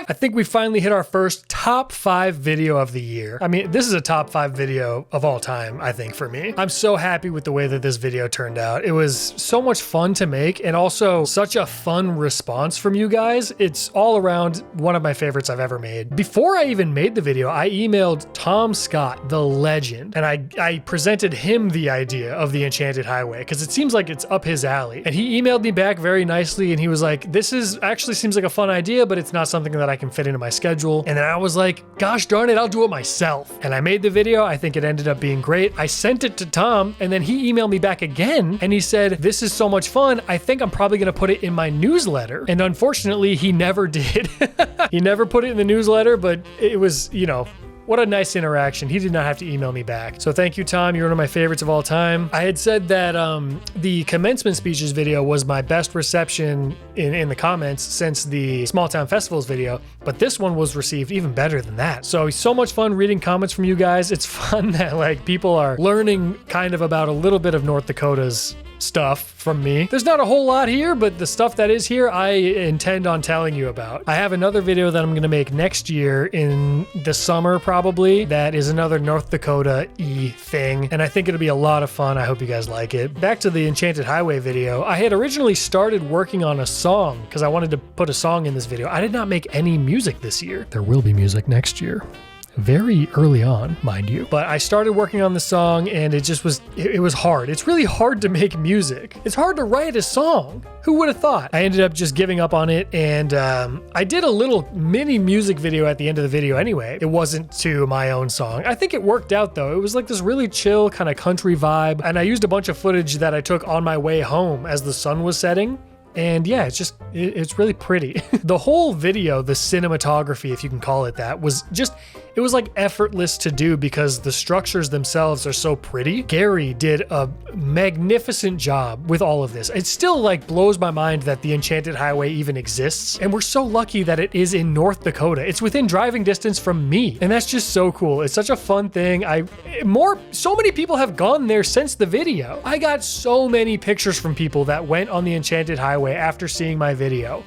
I think we finally hit our first top 5 video of the year. I mean, this is a top 5 video of all time, I think, for me. I'm so happy with the way that this video turned out. It was so much fun to make and also such a fun response from you guys. It's all around one of my favorites I've ever made. Before I even made the video, I emailed Tom Scott, the legend, and I presented him the idea of the Enchanted Highway because it seems like it's up his alley. And he emailed me back very nicely and he was like, this actually seems like a fun idea, but it's not something that I can fit into my schedule. And then I was like, gosh darn it, I'll do it myself. And I made the video. I think it ended up being great. I sent it to Tom and then he emailed me back again and he said, this is so much fun. I think I'm probably gonna put it in my newsletter. And unfortunately, he never did. He never put it in the newsletter, but it was, what a nice interaction. He did not have to email me back. So thank you, Tom. You're one of my favorites of all time. I had said that the commencement speeches video was my best reception in the comments since the Small Town Festivals video, but this one was received even better than that. So much fun reading comments from you guys. It's fun that like people are learning kind of about a little bit of North Dakota's stuff from me. There's not a whole lot here, but the stuff that is here, I intend on telling you about. I have another video that I'm going to make next year in the summer, probably. That is another North Dakota-y thing, and I think it'll be a lot of fun. I hope you guys like it. Back to the Enchanted Highway video. I had originally started working on a song because I wanted to put a song in this video. I did not make any music this year. There will be music next year. Very early on, mind you. But I started working on the song and it was hard. It's really hard to make music. It's hard to write a song. Who would have thought? I ended up just giving up on it, and I did a little mini music video at the end of the video anyway. It wasn't to my own song. I think it worked out though. It was like this really chill kind of country vibe, and I used a bunch of footage that I took on my way home as the sun was setting. And yeah, it's really pretty. The whole video, the cinematography, if you can call it that, it was like effortless to do because the structures themselves are so pretty. Gary did a magnificent job with all of this. It still like blows my mind that the Enchanted Highway even exists. And we're so lucky that it is in North Dakota. It's within driving distance from me. And that's just so cool. It's such a fun thing. So many people have gone there since the video. I got so many pictures from people that went on the Enchanted Highway after seeing my video.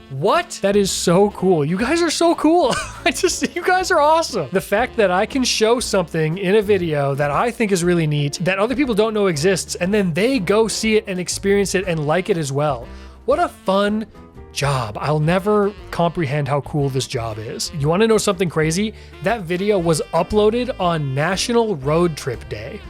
What? That is so cool. You guys are so cool. You guys are awesome. The fact that I can show something in a video that I think is really neat, that other people don't know exists, and then they go see it and experience it and like it as well. What a fun job. I'll never comprehend how cool this job is. You want to know something crazy? That video was uploaded on National Road Trip Day.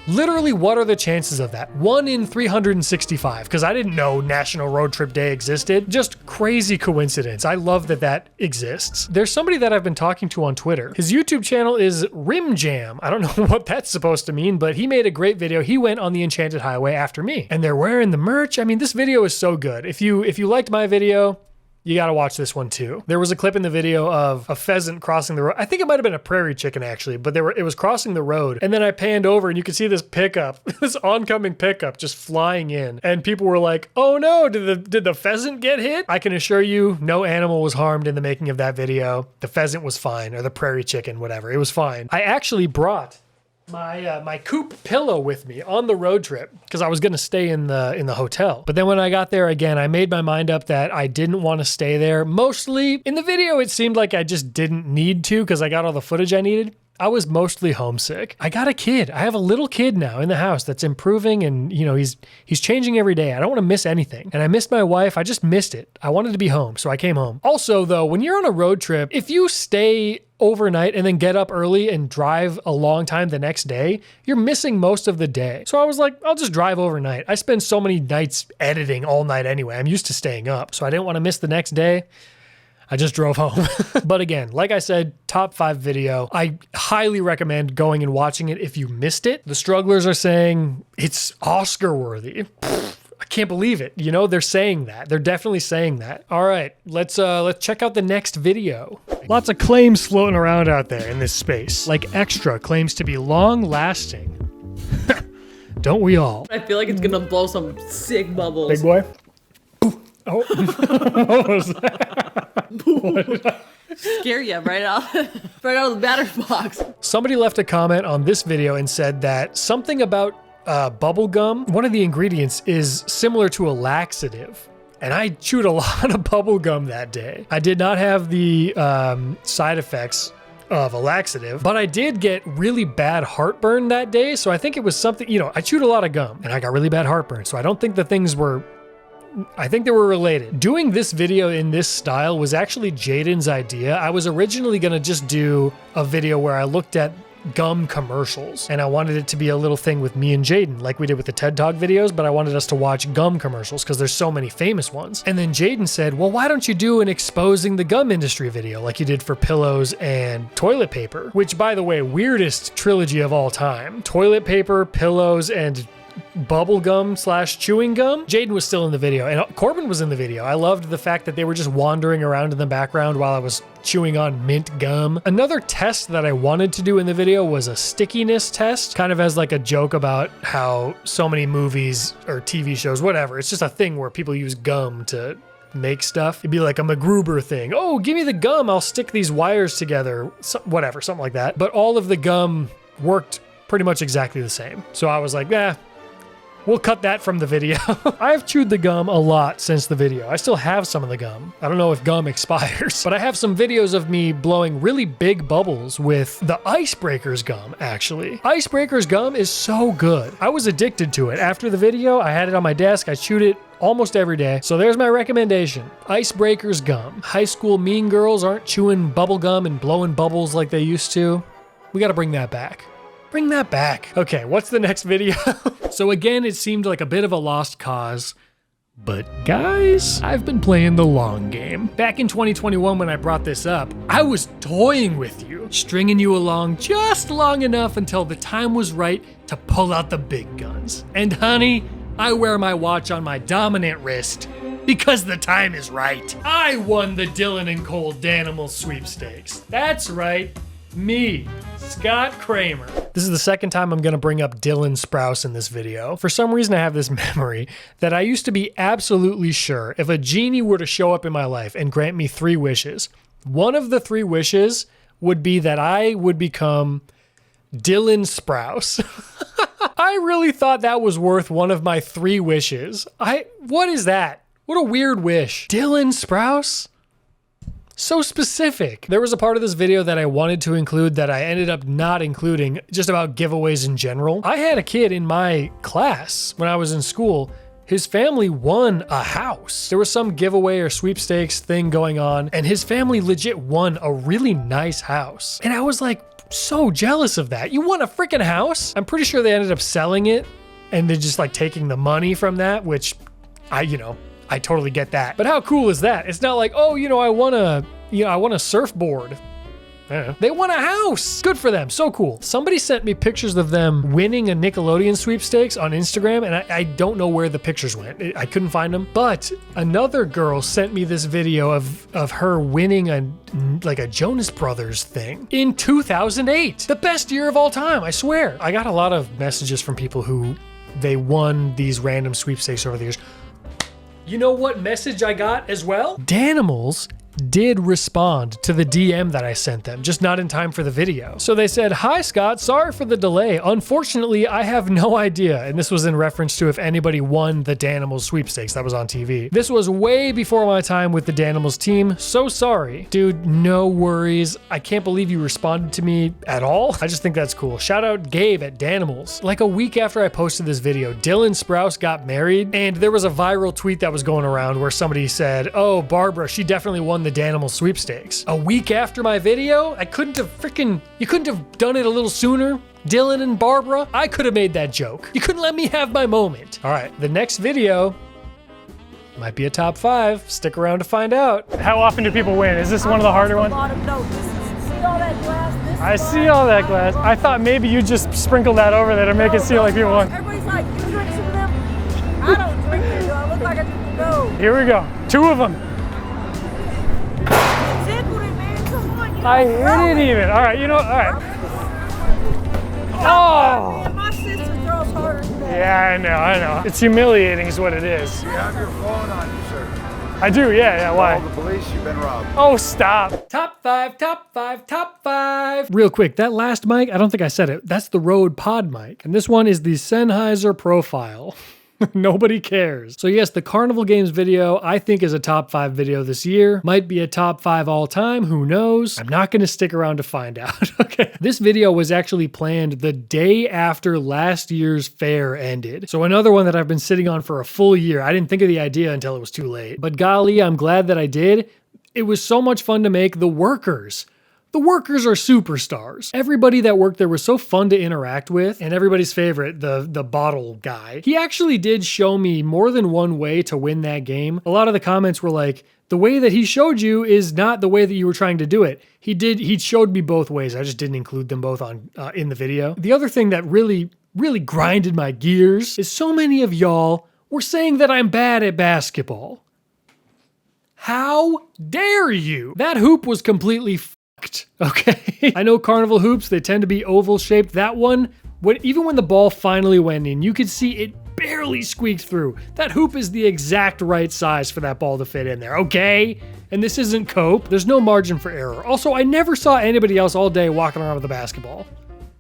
Literally, what are the chances of that? 1 in 365, because I didn't know National Road Trip Day existed. Just crazy coincidence. I love that that exists. There's somebody that I've been talking to on Twitter. His YouTube channel is Rim Jam. I don't know what that's supposed to mean, but he made a great video. He went on the Enchanted Highway after me, and they're wearing the merch. I mean, this video is so good. If you liked my video, you gotta watch this one too. There was a clip in the video of a pheasant crossing the road. I think it might have been a prairie chicken actually, but it was crossing the road. And then I panned over and you could see this pickup, this oncoming pickup just flying in. And people were like, oh no, did the pheasant get hit? I can assure you no animal was harmed in the making of that video. The pheasant was fine, or the prairie chicken, whatever. It was fine. I actually brought my coop pillow with me on the road trip because I was going to stay in the hotel. But then when I got there again, I made my mind up that I didn't want to stay there. Mostly in the video, it seemed like I just didn't need to because I got all the footage I needed. I was mostly homesick. I got a kid. I have a little kid now in the house that's improving, and you know, he's changing every day. I don't want to miss anything. And I missed my wife. I just missed it. I wanted to be home, so I came home. Also though, when you're on a road trip, if you stay overnight and then get up early and drive a long time the next day, you're missing most of the day. So I was like, I'll just drive overnight. I spend so many nights editing all night anyway. I'm used to staying up, so I didn't want to miss the next day. I just drove home. But again, like I said, top 5 video. I highly recommend going and watching it if you missed it. The strugglers are saying it's Oscar worthy. I can't believe it. You know, they're saying that. They're definitely saying that. All right, let's check out the next video. Lots of claims floating around out there in this space. Like Extra claims to be long lasting. Don't we all? I feel like it's gonna blow some sick bubbles. Big boy. Oh, what was that? Scare you right out of the batter's box. Somebody left a comment on this video and said that something about bubble gum, one of the ingredients is similar to a laxative. And I chewed a lot of bubble gum that day. I did not have the side effects of a laxative, but I did get really bad heartburn that day. So I think it was something, you know, I chewed a lot of gum and I got really bad heartburn. So I don't think the things were, I think they were related. Doing this video in this style was actually Jaden's idea. I was originally gonna just do a video where I looked at gum commercials, and I wanted it to be a little thing with me and Jaden, like we did with the TED Talk videos, but I wanted us to watch gum commercials because there's so many famous ones. And then Jaden said, well, why don't you do an exposing the gum industry video like you did for pillows and toilet paper? Which, by the way, weirdest trilogy of all time. Toilet paper, pillows, and bubble gum / chewing gum. Jaden was still in the video, and Corbin was in the video. I loved the fact that they were just wandering around in the background while I was chewing on mint gum. Another test that I wanted to do in the video was a stickiness test, kind of as like a joke about how so many movies or TV shows, whatever, it's just a thing where people use gum to make stuff. It'd be like a MacGruber thing. Oh, give me the gum, I'll stick these wires together, whatever, something like that. But all of the gum worked pretty much exactly the same. So I was like, We'll cut that from the video. I've chewed the gum a lot since the video. I still have some of the gum. I don't know if gum expires, but I have some videos of me blowing really big bubbles with the Icebreakers gum, actually. Icebreakers gum is so good. I was addicted to it. After the video, I had it on my desk. I chewed it almost every day. So there's my recommendation. Icebreakers gum. High school mean girls aren't chewing bubble gum and blowing bubbles like they used to. We gotta bring that back. Bring that back. Okay, what's the next video? So again, it seemed like a bit of a lost cause. But guys, I've been playing the long game. Back in 2021 when I brought this up, I was toying with you, stringing you along just long enough until the time was right to pull out the big guns. And honey, I wear my watch on my dominant wrist because the time is right. I won the Dylan and Cole Danimal Sweepstakes. That's right, me, Scott Cramer. This is the second time I'm gonna bring up Dylan Sprouse in this video. For some reason I have this memory that I used to be absolutely sure if a genie were to show up in my life and grant me 3 wishes, one of the 3 wishes would be that I would become Dylan Sprouse. I really thought that was worth one of my 3 wishes. What is that? What a weird wish. Dylan Sprouse? So specific. There was a part of this video that I wanted to include that I ended up not including, just about giveaways in general. I had a kid in my class when I was in school. His family won a house. There was some giveaway or sweepstakes thing going on, and his family legit won a really nice house. And I was like, so jealous of that. You won a freaking house? I'm pretty sure they ended up selling it and they're just like taking the money from that, which I totally get that. But how cool is that? It's not like, oh, I won a surfboard. They won a house. Good for them. So cool. Somebody sent me pictures of them winning a Nickelodeon sweepstakes on Instagram, and I don't know where the pictures went. I couldn't find them. But another girl sent me this video of her winning a Jonas Brothers thing in 2008. The best year of all time, I swear. I got a lot of messages from people who they won these random sweepstakes over the years. You know what message I got as well? Danimals did respond to the DM that I sent them, just not in time for the video. So they said, "Hi Scott, sorry for the delay. Unfortunately, I have no idea." And this was in reference to if anybody won the Danimals sweepstakes that was on TV. "This was way before my time with the Danimals team. So sorry." Dude, no worries. I can't believe you responded to me at all. I just think that's cool. Shout out Gabe at Danimals. Like a week after I posted this video, Dylan Sprouse got married, and there was a viral tweet that was going around where somebody said, "Oh, Barbara, she definitely won the Danimal sweepstakes." A week after my video? You couldn't have done it a little sooner? Dylan and Barbara? I could have made that joke. You couldn't let me have my moment. All right, the next video might be a top 5. Stick around to find out. How often do people win? Is this one of the harder ones? See all that glass? I see all that glass. I thought maybe you just sprinkled that over there to make it seem like people won. Everybody's like, you drink some of them? I don't drink it, though. I look like I drink no. Here we go. 2 of them. I hit it even. All right, all right. Oh! Man, my sister throws harder than that. Yeah, I know. It's humiliating is what it is. You have your phone on you, sir. I do, yeah, why? Call the police, you've been robbed. Oh, stop. Top 5, top 5, top 5. Real quick, that last mic, I don't think I said it. That's the Rode Pod mic. And this one is the Sennheiser Profile. Nobody cares. So yes, the Carnival Games video I think is a top 5 video this year. Might be a top 5 all time, who knows? I'm not gonna stick around to find out, okay? This video was actually planned the day after last year's fair ended. So another one that I've been sitting on for a full year. I didn't think of the idea until it was too late. But golly, I'm glad that I did. It was so much fun to make. The workers. The workers are superstars. Everybody that worked there was so fun to interact with, and everybody's favorite, the bottle guy. He actually did show me more than one way to win that game. A lot of the comments were like, the way that he showed you is not the way that you were trying to do it. He showed me both ways. I just didn't include them both on in the video. The other thing that really grinded my gears is so many of y'all were saying that I'm bad at basketball. How dare you? That hoop was completely okay? I know carnival hoops, they tend to be oval shaped. That one, even when the ball finally went in, you could see it barely squeaked through. That hoop is the exact right size for that ball to fit in there, okay? And this isn't cope. There's no margin for error. Also, I never saw anybody else all day walking around with a basketball.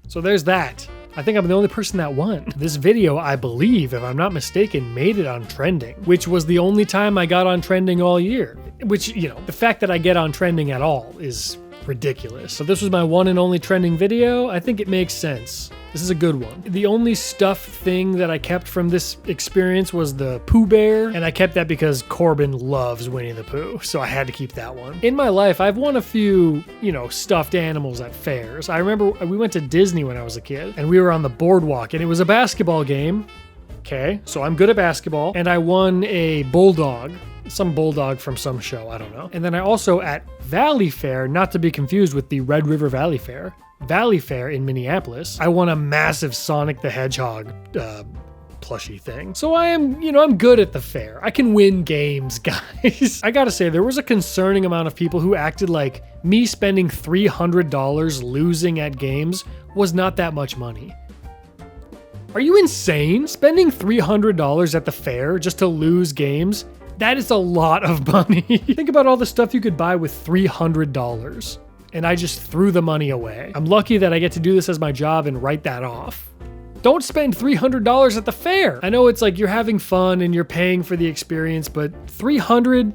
So there's that. I think I'm the only person that won. This video, I believe, if I'm not mistaken, made it on trending, which was the only time I got on trending all year. Which, you know, the fact that I get on trending at all is ridiculous. So this was my one and only trending video. I think it makes sense. This is a good one. The only stuffed thing that I kept from this experience was the Pooh Bear, and I kept that because Corbin loves Winnie the Pooh, so I had to keep that one. In my life, I've won a few, you know, stuffed animals at fairs. I remember we went to Disney when I was a kid, and we were on the boardwalk, and it was a basketball game. Okay, so I'm good at basketball, and I won a bulldog. Some bulldog from some show, I don't know. And then I also at Valley Fair, not to be confused with the Red River Valley Fair in Minneapolis, I won a massive Sonic the Hedgehog plushie thing. So I am, you know, I'm good at the fair. I can win games, guys. I gotta say, there was a concerning amount of people who acted like me spending $300 losing at games was not that much money. Are you insane? Spending $300 at the fair just to lose games? That is a lot of money. Think about all the stuff you could buy with $300. And I just threw the money away. I'm lucky that I get to do this as my job and write that off. Don't spend $300 at the fair. I know it's like you're having fun and you're paying for the experience, but $300,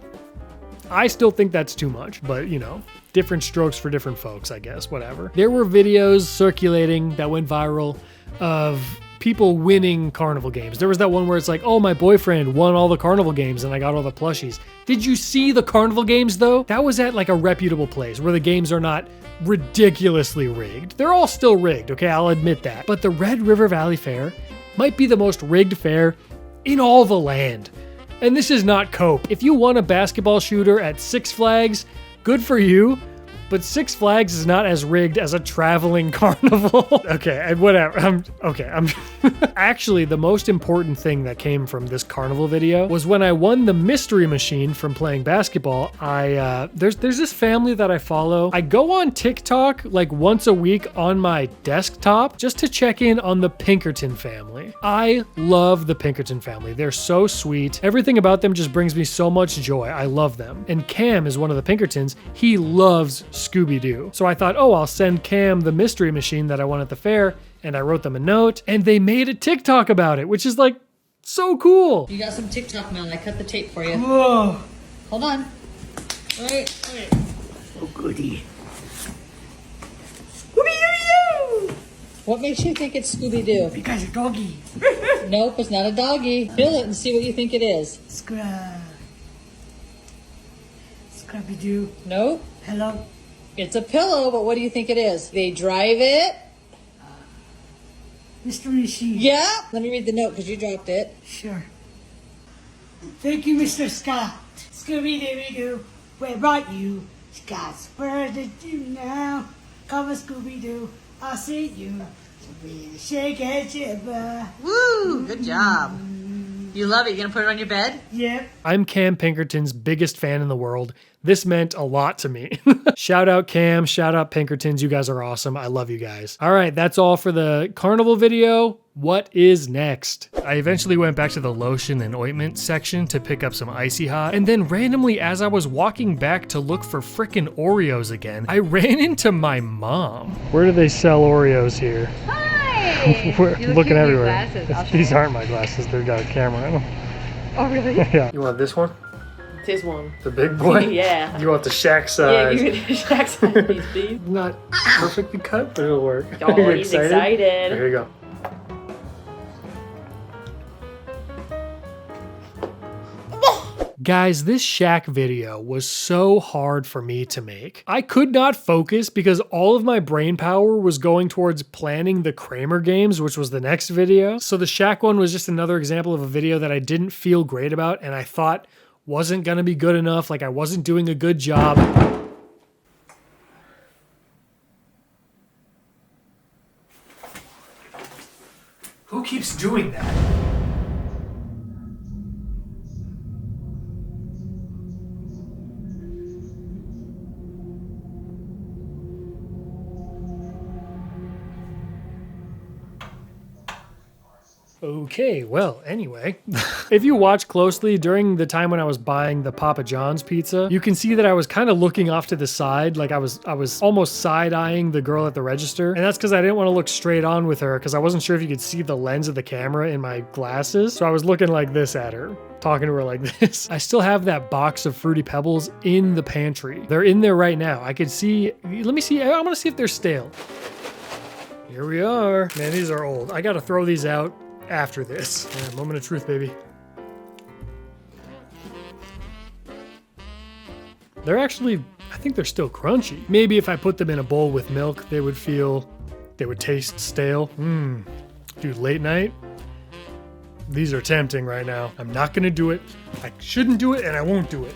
I still think that's too much. But you know, different strokes for different folks, I guess, whatever. There were videos circulating that went viral of people winning Carnival Games. There was that one where it's like, oh, my boyfriend won all the Carnival Games and I got all the plushies. Did you see the Carnival Games though? That was at like a reputable place where the games are not ridiculously rigged. They're all still rigged, okay? I'll admit that. But the Red River Valley Fair might be the most rigged fair in all the land. And this is not cope. If you won a basketball shooter at Six Flags, good for you. But Six Flags is not as rigged as a traveling carnival. Okay, whatever. Actually, the most important thing that came from this carnival video was when I won the mystery machine from playing basketball. There's this family that I follow. I go on TikTok like once a week on my desktop just to check in on the Pinkerton family. I love the Pinkerton family. They're so sweet. Everything about them just brings me so much joy. I love them. And Cam is one of the Pinkertons. He loves Scooby-Doo. So I thought, oh, I'll send Cam the mystery machine that I won at the fair, and I wrote them a note, and they made a TikTok about it, which is like so cool. You got some TikTok now. I cut the tape for you. Whoa. Hold on. Wait. Oh, goody. Scooby-Doo! What makes you think it's Scooby-Doo? Because a doggy. Nope, it's not a doggy. Feel it and see what you think it is. Scooby-Doo. Nope. Hello. It's a pillow, but what do you think it is? They drive it. Mr. Machine. Yeah. Let me read the note because you dropped it. Sure. Thank you, Mr. Scott. Scooby-Doo, where brought you? Scott's where did you now? Come on, Scooby-Doo, I'll see you. Shake and shiver. Woo! Good job. You love it. You gonna put it on your bed? Yep. I'm Cam Pinkerton's biggest fan in the world. This meant a lot to me. Shout out Cam, shout out Pinkertons. You guys are awesome. I love you guys. All right, that's all for the carnival video. What is next? I eventually went back to the lotion and ointment section to pick up some Icy Hot, and then randomly as I was walking back to look for frickin' Oreos again, I ran into my mom. Where do they sell Oreos here? Hi! We're You look looking cute in everywhere. your glasses. These aren't my glasses, they've got a camera in them. Oh, really? Yeah. You want this one? This one. The big boy? Yeah. You want the Shaq size? Yeah, give me the Shaq size piece, please. Not perfectly cut, but it'll work. Oh, Are you he's excited. Here you go. Guys, this Shaq video was so hard for me to make. I could not focus because all of my brain power was going towards planning the Cramer Games, which was the next video. So the Shaq one was just another example of a video that I didn't feel great about and I thought wasn't gonna be good enough, like I wasn't doing a good job. Who keeps doing that? Okay, well, anyway, if you watch closely during the time when I was buying the Papa John's pizza, you can see that I was kind of looking off to the side, like I was almost side-eyeing the girl at the register, and that's because I didn't want to look straight on with her because I wasn't sure if you could see the lens of the camera in my glasses, so I was looking like this at her, talking to her like this. I still have that box of Fruity Pebbles in the pantry. They're in there right now. I could see, let me see, I want to see if they're stale. Here we are. Man, these are old. I gotta throw these out after this. Yeah, moment of truth, baby. They're actually, I think they're still crunchy. Maybe if I put them in a bowl with milk, they would taste stale. Dude, late night? These are tempting right now. I'm not gonna do it. I shouldn't do it, and I won't do it.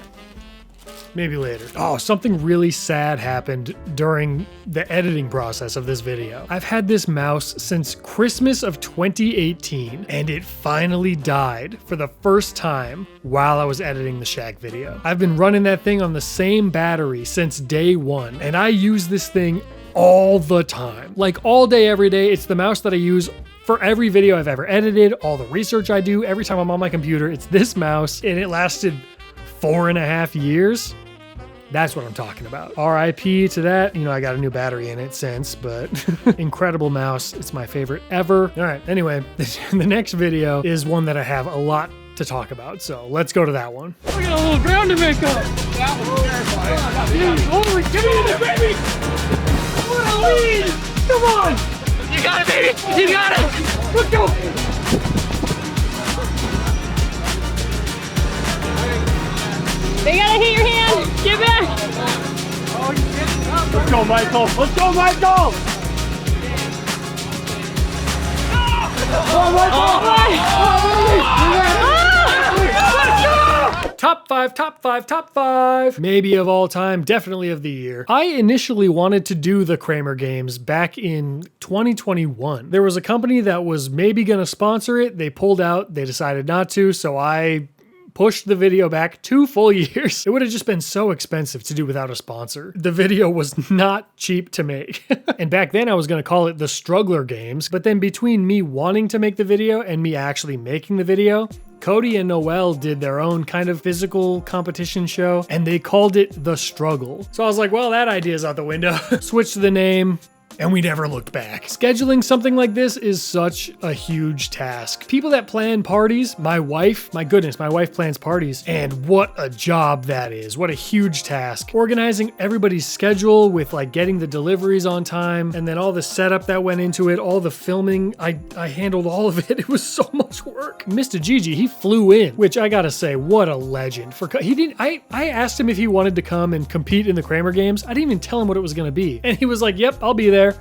Maybe later. Oh, something really sad happened during the editing process of this video. I've had this mouse since Christmas of 2018, and it finally died for the first time while I was editing the Shaq video. I've been running that thing on the same battery since day one, and I use this thing all the time. Like all day, every day. It's the mouse that I use for every video I've ever edited, all the research I do, every time I'm on my computer, it's this mouse, and it lasted 4.5 years. That's what I'm talking about. RIP to that. You know, I got a new battery in it since, but incredible mouse. It's my favorite ever. All right, anyway, the next video is one that I have a lot to talk about, so let's go to that one. We got a little ground to make up. Holy, give me the baby! What a lead! Come on! You got it, baby! You got it! Let's go! They gotta hit your hand! Get back! Let's go, Michael! Let's go, Michael! Top five, maybe of all time, definitely of the year. I initially wanted to do the Cramer Games back in 2021. There was a company that was maybe gonna sponsor it. They pulled out, they decided not to, so I pushed the video back 2 full years. It would have just been so expensive to do without a sponsor. The video was not cheap to make. And back then I was gonna call it the Struggler Games, but then between me wanting to make the video and me actually making the video, Cody and Noel did their own kind of physical competition show, and they called it The Struggle. So I was like, well, that idea's out the window. Switched the name, and we never looked back. Scheduling something like this is such a huge task. People that plan parties, my wife, my goodness, my wife plans parties, and what a job that is. What a huge task. Organizing everybody's schedule with like getting the deliveries on time, and then all the setup that went into it, all the filming, I handled all of it. It was so much work. Mr. Gigi, he flew in, which I gotta say, what a legend. I asked him if he wanted to come and compete in the Cramer Games. I didn't even tell him what it was gonna be. And he was like, yep, I'll be there.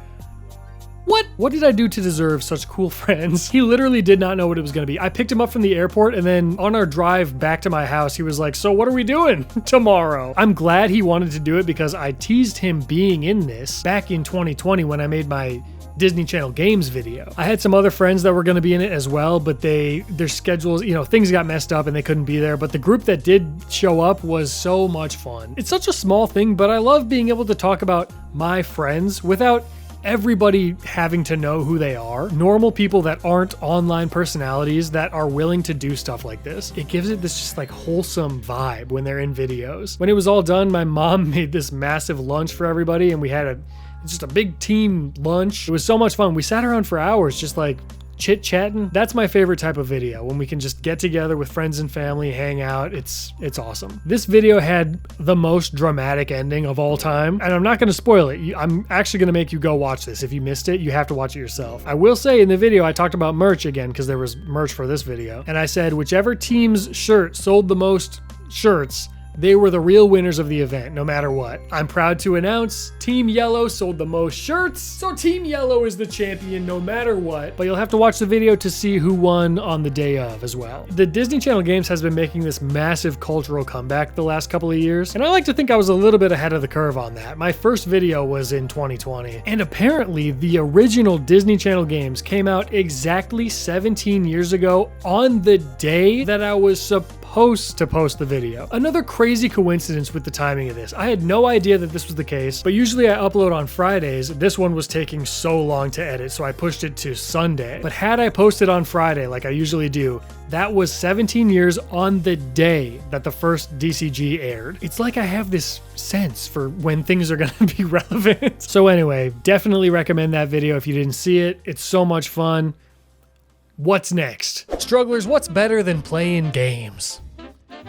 What did I do to deserve such cool friends? He literally did not know what it was going to be. I picked him up from the airport, and then on our drive back to my house, he was like, so what are we doing tomorrow? I'm glad he wanted to do it because I teased him being in this back in 2020 when I made my Disney Channel Games video. I had some other friends that were going to be in it as well, but their schedules, you know, things got messed up and they couldn't be there. But the group that did show up was so much fun. It's such a small thing, but I love being able to talk about my friends without everybody having to know who they are. Normal people that aren't online personalities that are willing to do stuff like this. It gives it this just like wholesome vibe when they're in videos. When it was all done, my mom made this massive lunch for everybody, and we had just a big team lunch. It was so much fun. We sat around for hours just like chit-chatting. That's my favorite type of video, when we can just get together with friends and family, hang out. It's awesome. This video had the most dramatic ending of all time, and I'm not going to spoil it. I'm actually going to make you go watch this. If you missed it, you have to watch it yourself. I will say in the video, I talked about merch again because there was merch for this video, and I said whichever team's shirt sold the most shirts, they were the real winners of the event, no matter what. I'm proud to announce Team Yellow sold the most shirts, so Team Yellow is the champion no matter what. But you'll have to watch the video to see who won on the day of as well. The Disney Channel Games has been making this massive cultural comeback the last couple of years, and I like to think I was a little bit ahead of the curve on that. My first video was in 2020, and apparently the original Disney Channel Games came out exactly 17 years ago on the day that I was supposed to post the video. Another crazy coincidence with the timing of this. I had no idea that this was the case, but usually I upload on Fridays. This one was taking so long to edit, so I pushed it to Sunday. But had I posted on Friday, like I usually do, that was 17 years on the day that the first DCG aired. It's like I have this sense for when things are gonna be relevant. So anyway, definitely recommend that video if you didn't see it. It's so much fun. What's next? Strugglers, what's better than playing games?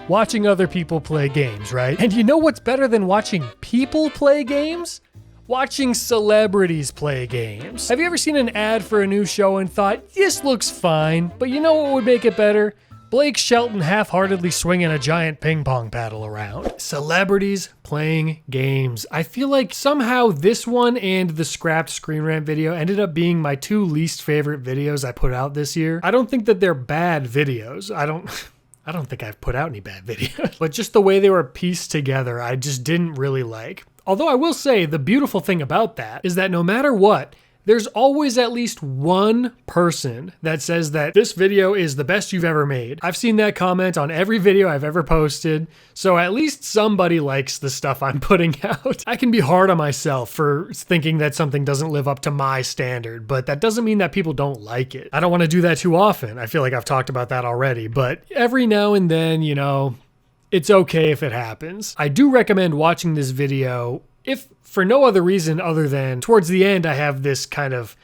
Watching other people play games, right? And you know what's better than watching people play games? Watching celebrities play games. Have you ever seen an ad for a new show and thought, this looks fine, but you know what would make it better? Blake Shelton half-heartedly swinging a giant ping pong paddle around. Celebrities playing games. I feel like somehow this one and the scrapped Screen Rant video ended up being my two least favorite videos I put out this year. I don't think that they're bad videos. I don't think I've put out any bad videos, but just the way they were pieced together, I just didn't really like. Although I will say the beautiful thing about that is that no matter what, there's always at least one person that says that this video is the best you've ever made. I've seen that comment on every video I've ever posted, so at least somebody likes the stuff I'm putting out. I can be hard on myself for thinking that something doesn't live up to my standard, but that doesn't mean that people don't like it. I don't want to do that too often. I feel like I've talked about that already, but every now and then, you know, it's okay if it happens. I do recommend watching this video if for no other reason other than towards the end I have this kind of,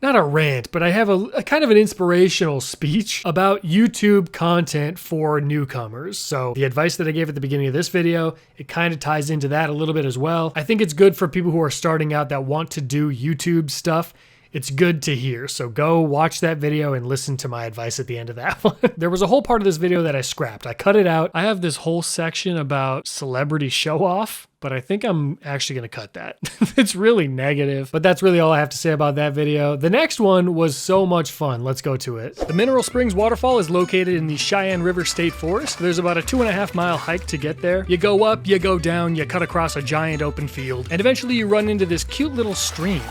not a rant, but I have a kind of an inspirational speech about YouTube content for newcomers. So the advice that I gave at the beginning of this video, it kind of ties into that a little bit as well. I think it's good for people who are starting out that want to do YouTube stuff. It's good to hear. So go watch that video and listen to my advice at the end of that one. There was a whole part of this video that I scrapped. I cut it out. I have this whole section about celebrity show off, but I think I'm actually going to cut that. It's really negative, but that's really all I have to say about that video. The next one was so much fun. Let's go to it. The Mineral Springs Waterfall is located in the Cheyenne River State Forest. There's about a 2.5 mile hike to get there. You go up, you go down, you cut across a giant open field, and eventually you run into this cute little stream.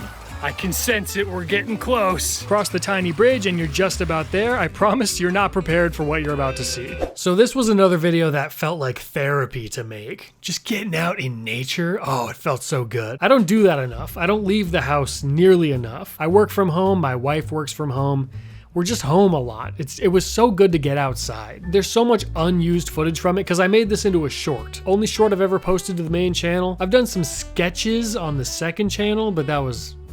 I can sense it, we're getting close. Cross the tiny bridge and you're just about there. I promise you're not prepared for what you're about to see. So this was another video that felt like therapy to make. Just getting out in nature, oh, it felt so good. I don't do that enough. I don't leave the house nearly enough. I work from home, my wife works from home. We're just home a lot. It was so good to get outside. There's so much unused footage from it because I made this into a short. Only short I've ever posted to the main channel. I've done some sketches on the second channel, but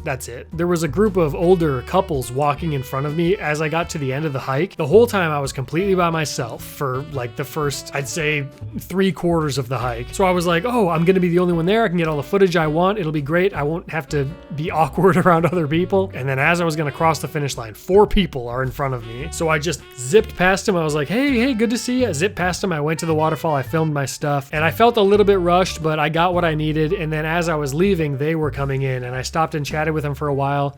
that's it. There was a group of older couples walking in front of me as I got to the end of the hike. The whole time I was completely by myself for like the first, I'd say 3/4 of the hike. So I was like, oh, I'm gonna be the only one there. I can get all the footage I want. It'll be great. I won't have to be awkward around other people. And then as I was gonna cross the finish line, 4 people are in front of me. So I just zipped past him. I was like, hey, good to see you. I zipped past him. I went to the waterfall. I filmed my stuff and I felt a little bit rushed, but I got what I needed. And then as I was leaving, they were coming in and I stopped and chatted with them for a while.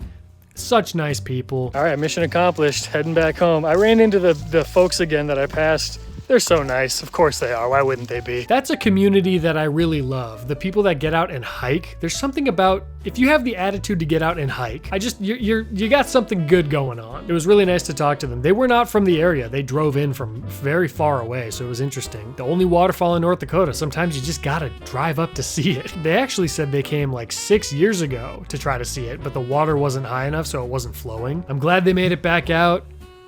Such nice people. All right, mission accomplished. Heading back home. I ran into the folks again that I passed. They're so nice. Of course they are. Why wouldn't they be? That's a community that I really love. The people that get out and hike. There's something about, if you have the attitude to get out and hike, you got something good going on. It was really nice to talk to them. They were not from the area. They drove in from very far away, so it was interesting. The only waterfall in North Dakota. Sometimes you just gotta drive up to see it. They actually said they came like 6 years ago to try to see it, but the water wasn't high enough, so it wasn't flowing. I'm glad they made it back out.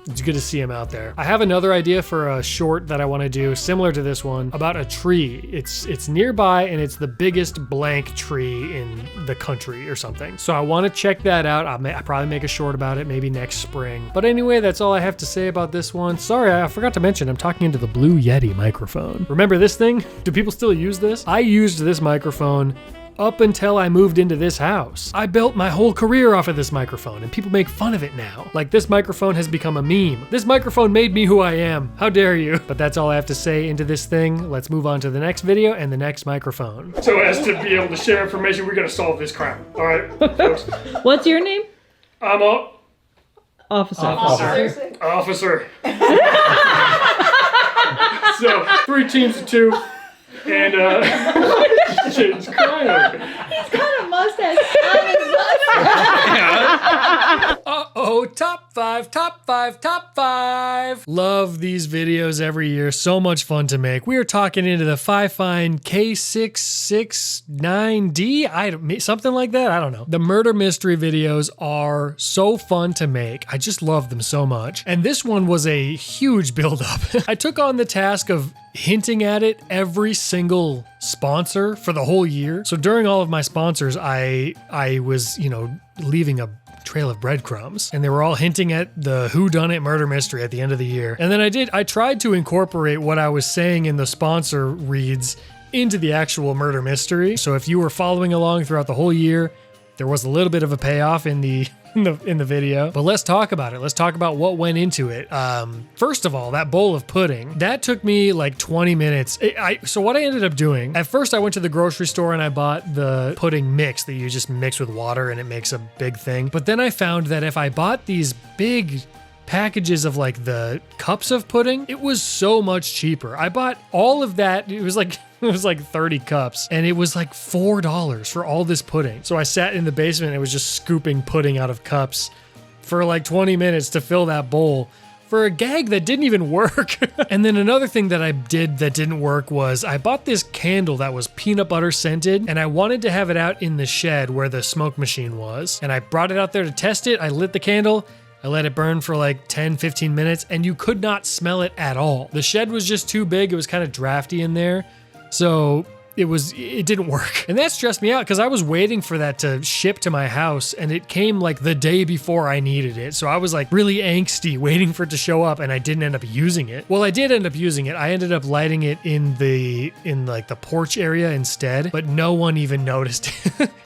It's good to see him out there. I have another idea for a short that I want to do similar to this one about a tree. It's nearby and it's the biggest blank tree in the country or something. So I want to check that out. I'll probably make a short about it maybe next spring. But anyway, that's all I have to say about this one. Sorry, I forgot to mention I'm talking into the Blue Yeti microphone. Remember this thing? Do people still use this? I used this microphone up until I moved into this house. I built my whole career off of this microphone and people make fun of it now. Like this microphone has become a meme. This microphone made me who I am. How dare you? But that's all I have to say into this thing. Let's move on to the next video and the next microphone. So as to be able to share information, we're gonna solve this crime. All right, folks. What's your name? I'm a Officer. Officer. So 3 teams of 2. And shit's crying over here. He's got a mustache on his mustache. Uh-oh, top five, top five, top five. Love these videos every year. So much fun to make. We are talking into the Fifine K669D, something like that. I don't know. The murder mystery videos are so fun to make. I just love them so much. And this one was a huge buildup. I took on the task of hinting at it every single sponsor for the whole year. So during all of my sponsors, I was, leaving a trail of breadcrumbs, and they were all hinting at the Whodunnit murder mystery at the end of the year. And then I tried to incorporate what I was saying in the sponsor reads into the actual murder mystery. So if you were following along throughout the whole year, there was a little bit of a payoff in the video. But let's talk about it. Let's talk about what went into it. First of all, that bowl of pudding, that took me like 20 minutes. So what I ended up doing, at first I went to the grocery store and I bought the pudding mix that you just mix with water and it makes a big thing. But then I found that if I bought these big packages of like the cups of pudding, it was so much cheaper. I bought all of that. It was like 30 cups, and it was like $4 for all this pudding. So I sat in the basement and was just scooping pudding out of cups for like 20 minutes to fill that bowl for a gag that didn't even work. And then another thing that I did that didn't work was I bought this candle that was peanut butter scented, and I wanted to have it out in the shed where the smoke machine was. And I brought it out there to test it. I lit the candle. I let it burn for like 10, 15 minutes, and you could not smell it at all. The shed was just too big. It was kind of drafty in there. So it didn't work. And that stressed me out because I was waiting for that to ship to my house, and it came like the day before I needed it. So I was like really angsty waiting for it to show up, and I didn't end up using it. Well, I did end up using it. I ended up lighting it in like the porch area instead, but no one even noticed.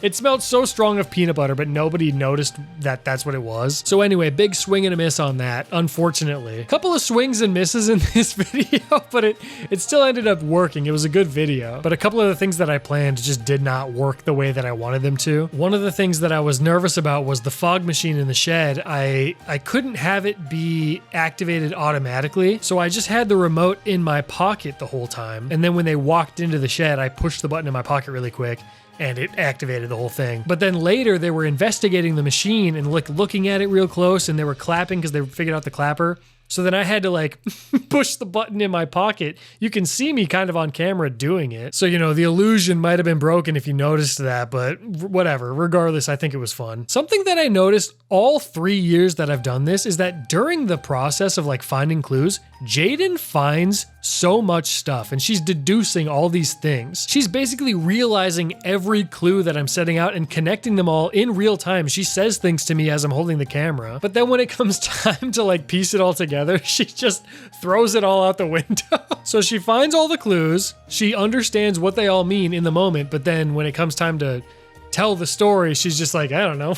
It smelled so strong of peanut butter, but nobody noticed that that's what it was. So anyway, big swing and a miss on that, unfortunately. A couple of swings and misses in this video, but it still ended up working. It was a good video, but a couple of the things that I planned just did not work the way that I wanted them to. One of the things that I was nervous about was the fog machine in the shed. I couldn't have it be activated automatically, so I just had the remote in my pocket the whole time. And then when they walked into the shed, I pushed the button in my pocket really quick, and it activated the whole thing. But then later they were investigating the machine and looking at it real close, and they were clapping because they figured out the clapper. So then I had to like push the button in my pocket. You can see me kind of on camera doing it. So, the illusion might have been broken if you noticed that, but whatever. Regardless, I think it was fun. Something that I noticed all 3 years that I've done this is that during the process of like finding clues, Jaden finds so much stuff, and she's deducing all these things. She's basically realizing every clue that I'm setting out and connecting them all in real time. She says things to me as I'm holding the camera, but then when it comes time to like piece it all together, she just throws it all out the window. So she finds all the clues, she understands what they all mean in the moment, but then when it comes time to tell the story, she's just like, I don't know.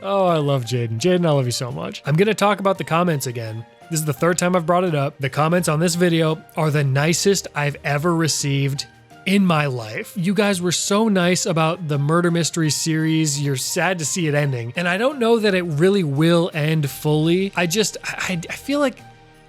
Oh, I love Jaden. Jaden, I love you so much. I'm gonna talk about the comments again. This is the third time I've brought it up. The comments on this video are the nicest I've ever received in my life. You guys were so nice about the murder mystery series. You're sad to see it ending. And I don't know that it really will end fully. I feel like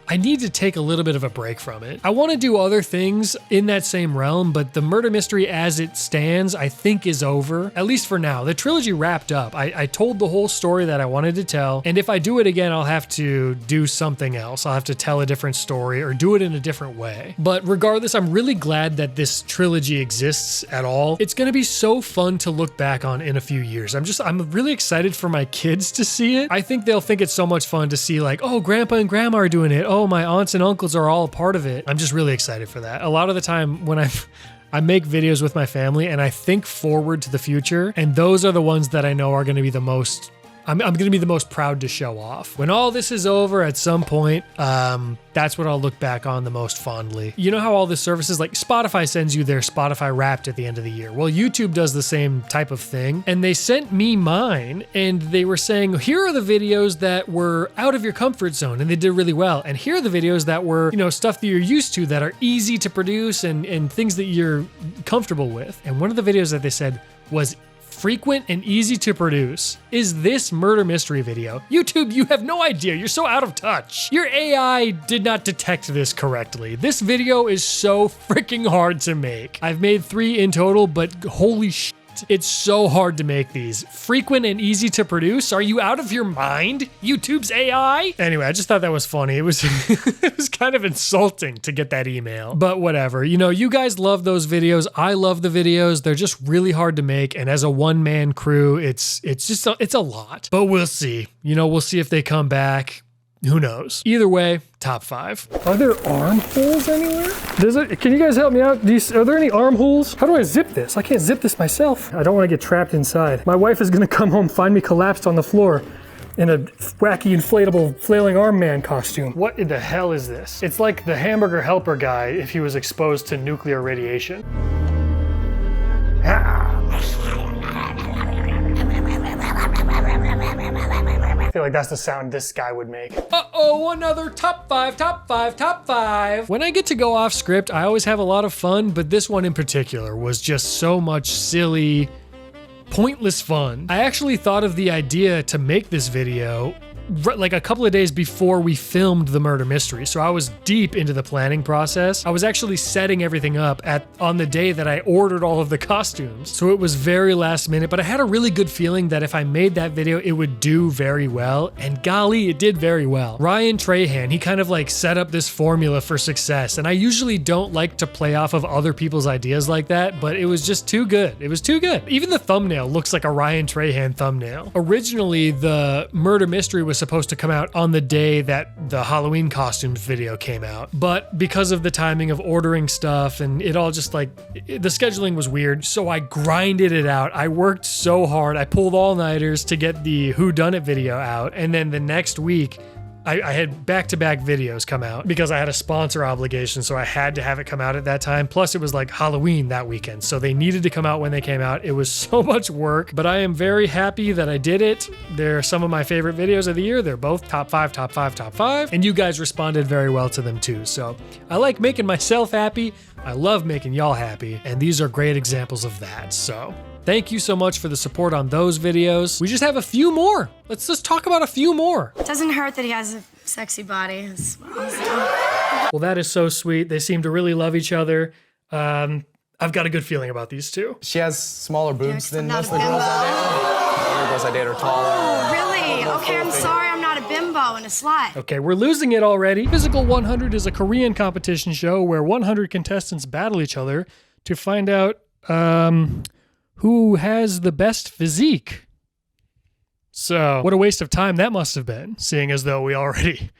I need to take a little bit of a break from it. I want to do other things in that same realm, but the murder mystery as it stands, I think is over, at least for now. The trilogy wrapped up. I told the whole story that I wanted to tell, and if I do it again, I'll have to do something else. I'll have to tell a different story or do it in a different way. But regardless, I'm really glad that this trilogy exists at all. It's going to be so fun to look back on in a few years. I'm really excited for my kids to see it. I think they'll think it's so much fun to see like, oh, grandpa and grandma are doing it. Oh, my aunts and uncles are all a part of it. I'm just really excited for that. A lot of the time when I make videos with my family and I think forward to the future, and those are the ones that I know are going to be the most I'm going to be the most proud to show off. When all this is over at some point, that's what I'll look back on the most fondly. You know how all the services like Spotify sends you their Spotify Wrapped at the end of the year? Well, YouTube does the same type of thing, and they sent me mine, and they were saying, here are the videos that were out of your comfort zone, and they did really well. And here are the videos that were, stuff that you're used to that are easy to produce and things that you're comfortable with. And one of the videos that they said was frequent and easy to produce is this murder mystery video. YouTube, you have no idea. You're so out of touch. Your AI did not detect this correctly. This video is so freaking hard to make. I've made 3 in total, but holy shit, honest. It's so hard to make these. Frequent and easy to produce? Are you out of your mind? YouTube's AI? Anyway, I just thought that was funny. It was it was kind of insulting to get that email. But whatever. You know, you guys love those videos. I love the videos. They're just really hard to make. And as a one-man crew, it's a lot. But we'll see. You know, we'll see if they come back. Who knows? Either way, top 5. Are there armholes anywhere? Can you guys help me out? Are there any armholes? How do I zip this? I can't zip this myself. I don't want to get trapped inside. My wife is gonna come home, find me collapsed on the floor in a wacky inflatable flailing arm man costume. What in the hell is this? It's like the hamburger helper guy if he was exposed to nuclear radiation. I feel like that's the sound this guy would make. Uh-oh, another top 5. When I get to go off script, I always have a lot of fun, but this one in particular was just so much silly, pointless fun. I actually thought of the idea to make this video like a couple of days before we filmed the murder mystery. So I was deep into the planning process. I was actually setting everything up on the day that I ordered all of the costumes. So it was very last minute, but I had a really good feeling that if I made that video, it would do very well. And golly, it did very well. Ryan Trahan, he kind of like set up this formula for success. And I usually don't like to play off of other people's ideas like that, but it was just too good. It was too good. Even the thumbnail looks like a Ryan Trahan thumbnail. Originally, the murder mystery was supposed to come out on the day that the Halloween costumes video came out. But because of the timing of ordering stuff and it all just like, the scheduling was weird, so I grinded it out. I worked so hard. I pulled all-nighters to get the Whodunnit video out. And then the next week, I had back-to-back videos come out because I had a sponsor obligation, so I had to have it come out at that time. Plus, it was like Halloween that weekend, so they needed to come out when they came out. It was so much work, but I am very happy that I did it. They're some of my favorite videos of the year. They're both top 5, and you guys responded very well to them too. So I like making myself happy. I love making y'all happy, and these are great examples of that. So thank you so much for the support on those videos. We just have a few more. Let's just talk about a few more. It doesn't hurt that he has a sexy body as well. Well, that is so sweet. They seem to really love each other. I've got a good feeling about these two. She has smaller boobs than most of the girls I date. The girls I date are taller. Oh, really? Okay, I'm sorry I'm not a bimbo and a slut. Okay, we're losing it already. Physical 100 is a Korean competition show where 100 contestants battle each other to find out who has the best physique. So, what a waste of time that must have been, seeing as though we already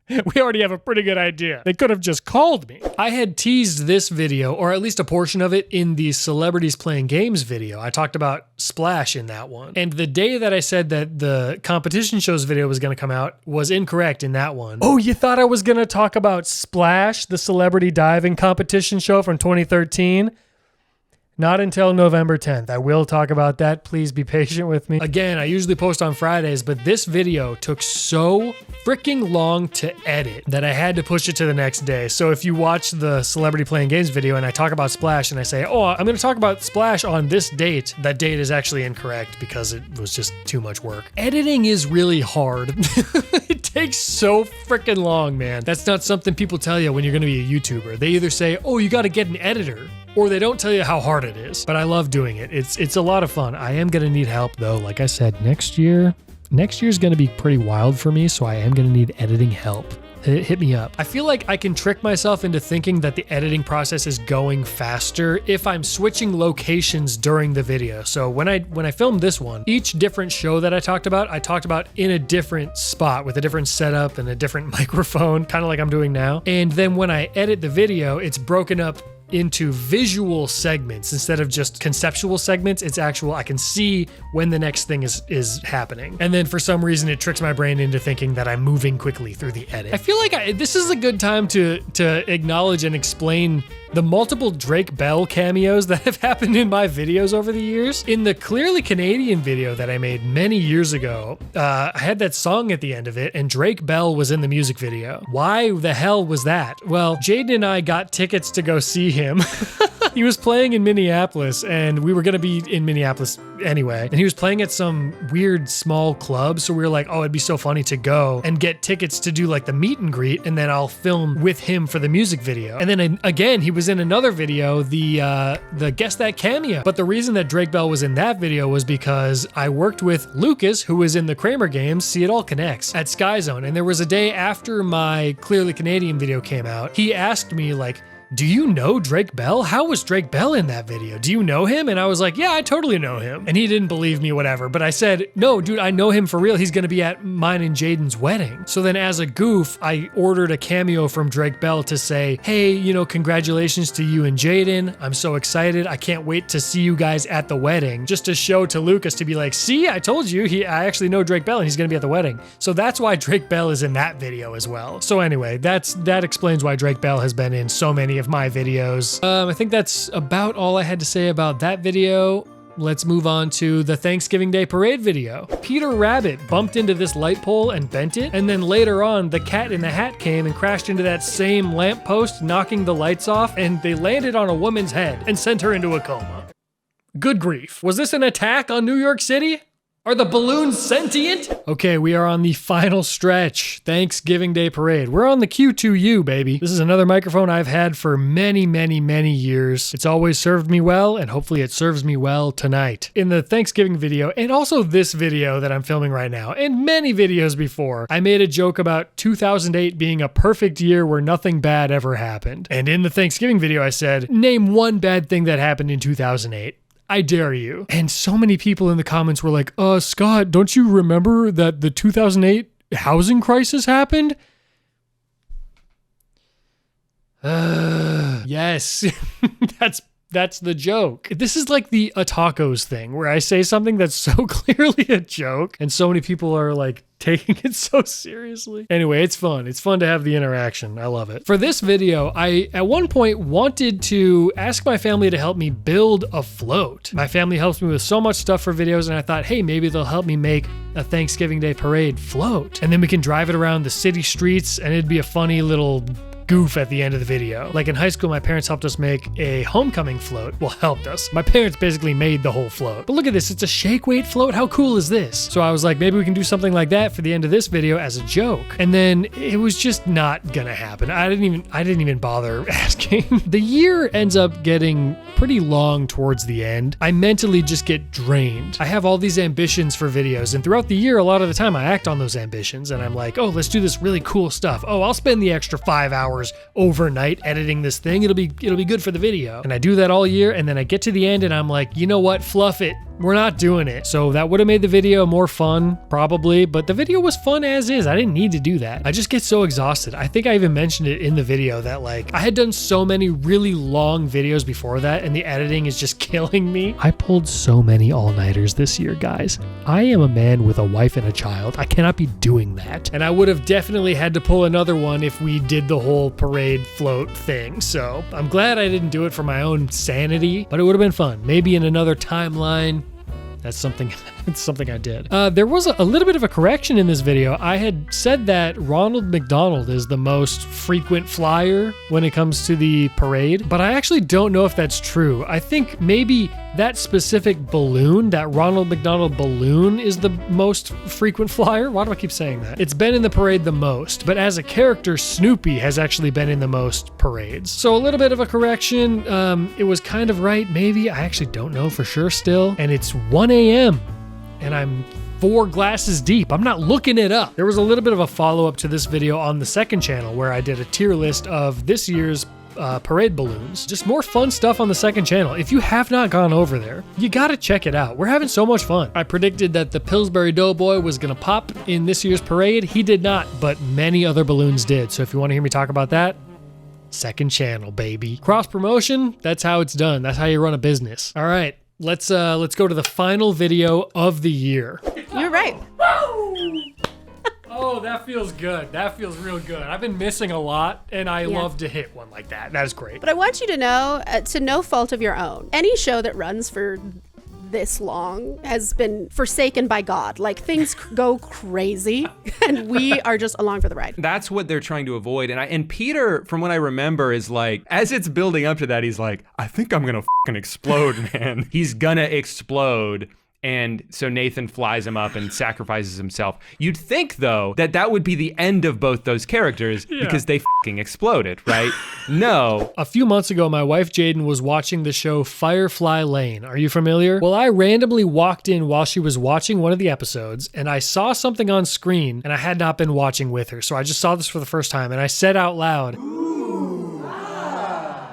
have a pretty good idea. They could have just called me. I had teased this video, or at least a portion of it, in the Celebrities Playing Games video. I talked about Splash in that one. And the day that I said that the competition shows video was going to come out was incorrect in that one. Oh, you thought I was going to talk about Splash, the celebrity diving competition show from 2013? Not until November 10th. I will talk about that. Please be patient with me. Again, I usually post on Fridays, but this video took so freaking long to edit that I had to push it to the next day. So if you watch the Celebrity Playing Games video and I talk about Splash and I say, oh, I'm going to talk about Splash on this date, that date is actually incorrect because it was just too much work. Editing is really hard. It takes so freaking long, man. That's not something people tell you when you're going to be a YouTuber. They either say, oh, you got to get an editor, or they don't tell you how hard it is. But I love doing it. It's a lot of fun. I am going to need help though. Like I said, next year's going to be pretty wild for me, so I am going to need editing help. Hit me up. I feel like I can trick myself into thinking that the editing process is going faster if I'm switching locations during the video. So when I filmed this one, each different show that I talked about in a different spot with a different setup and a different microphone, kind of like I'm doing now. And then when I edit the video, it's broken up into visual segments instead of just conceptual segments. It's actual, I can see when the next thing is happening. And then for some reason it tricks my brain into thinking that I'm moving quickly through the edit. I feel like this is a good time to acknowledge and explain the multiple Drake Bell cameos that have happened in my videos over the years. In the Clearly Canadian video that I made many years ago, I had that song at the end of it and Drake Bell was in the music video. Why the hell was that? Well, Jaden and I got tickets to go see him He was playing in Minneapolis, and we were going to be in Minneapolis anyway. And he was playing at some weird small club. So we were like, oh, it'd be so funny to go and get tickets to do like the meet and greet. And then I'll film with him for the music video. And then again, he was in another video, the Guess That cameo. But the reason that Drake Bell was in that video was because I worked with Lucas, who was in the Cramer Games, See It All Connects, at Sky Zone. And there was a day after my Clearly Canadian video came out, he asked me like, do you know Drake Bell? How was Drake Bell in that video? Do you know him? And I was like, yeah, I totally know him. And he didn't believe me, whatever. But I said, no, dude, I know him for real. He's going to be at mine and Jaden's wedding. So then as a goof, I ordered a cameo from Drake Bell to say, hey, you know, congratulations to you and Jaden. I'm so excited. I can't wait to see you guys at the wedding. Just to show to Lucas to be like, see, I told you, I actually know Drake Bell and he's going to be at the wedding. So that's why Drake Bell is in that video as well. So anyway, that explains why Drake Bell has been in so many of my videos. I think that's about all I had to say about that video. Let's move on to the Thanksgiving Day Parade video. Peter Rabbit bumped into this light pole and bent it, and then later on, the Cat in the Hat came and crashed into that same lamppost, knocking the lights off, and they landed on a woman's head and sent her into a coma. Good grief. Was this an attack on New York City? Are the balloons sentient? Okay, we are on the final stretch. Thanksgiving Day Parade. We're on the Q2U, baby. This is another microphone I've had for many, many, many years. It's always served me well, and hopefully it serves me well tonight. In the Thanksgiving video, and also this video that I'm filming right now, and many videos before, I made a joke about 2008 being a perfect year where nothing bad ever happened. And in the Thanksgiving video, I said, name one bad thing that happened in 2008. I dare you. And so many people in the comments were like, Scott, don't you remember that the 2008 housing crisis happened? Yes, that's the joke. This is like the tacos thing where I say something that's so clearly a joke and so many people are like taking it so seriously. Anyway, it's fun. It's fun to have the interaction. I love it. For this video, I at one point wanted to ask my family to help me build a float. My family helps me with so much stuff for videos, and I thought, hey, maybe they'll help me make a Thanksgiving Day Parade float. And then we can drive it around the city streets and it'd be a funny little goof at the end of the video. Like in high school, my parents helped us make a homecoming float. Well, helped us. My parents basically made the whole float. But look at this, it's a shake weight float. How cool is this? So I was like, maybe we can do something like that for the end of this video as a joke. And then it was just not gonna happen. I didn't even bother asking. The year ends up getting pretty long towards the end. I mentally just get drained. I have all these ambitions for videos, and throughout the year, a lot of the time I act on those ambitions and I'm like, oh, let's do this really cool stuff. Oh, I'll spend the extra 5 hours overnight editing this thing. It'll be good for the video. And I do that all year, and then I get to the end and I'm like, you know what? Fluff it. We're not doing it. So that would have made the video more fun, probably, but the video was fun as is. I didn't need to do that. I just get so exhausted. I think I even mentioned it in the video that like I had done so many really long videos before that, and the editing is just killing me. I pulled so many all-nighters this year, guys. I am a man with a wife and a child. I cannot be doing that. And I would have definitely had to pull another one if we did the whole parade float thing. So I'm glad I didn't do it for my own sanity, but it would have been fun. Maybe in another timeline. That's something I did. There was a little bit of a correction in this video. I had said that Ronald McDonald is the most frequent flyer when it comes to the parade, but I actually don't know if that's true. I think maybe that specific balloon, that Ronald McDonald balloon, is the most frequent flyer. Why do I keep saying that? It's been in the parade the most, but as a character, Snoopy has actually been in the most parades. So a little bit of a correction. It was kind of right, maybe. I actually don't know for sure still. And it's 1 a.m. and I'm 4 glasses deep. I'm not looking it up. There was a little bit of a follow-up to this video on the second channel where I did a tier list of this year's parade balloons. Just more fun stuff on the second channel. If you have not gone over there, you gotta check it out. We're having so much fun. I predicted that the Pillsbury Doughboy was gonna pop in this year's parade. He did not, but many other balloons did. So if you want to hear me talk about that, second channel, baby. Cross promotion, that's how it's done. That's how you run a business. All right, let's go to the final video of the year. You're right. Oh, that feels good. That feels real good. I've been missing a lot, and I love to hit one like that. That is great. But I want you to know, to no fault of your own, any show that runs for this long has been forsaken by God. Like, things go crazy, and we are just along for the ride. That's what they're trying to avoid. And Peter, from what I remember, is like, as it's building up to that, he's like, I think I'm gonna fucking explode, man. He's gonna explode. And so Nathan flies him up and sacrifices himself. You'd think, though, that would be the end of both those characters because they fucking exploded, right? No. A few months ago, my wife Jaden was watching the show Firefly Lane. Are you familiar? Well, I randomly walked in while she was watching one of the episodes, and I saw something on screen, and I had not been watching with her. So I just saw this for the first time, and I said out loud,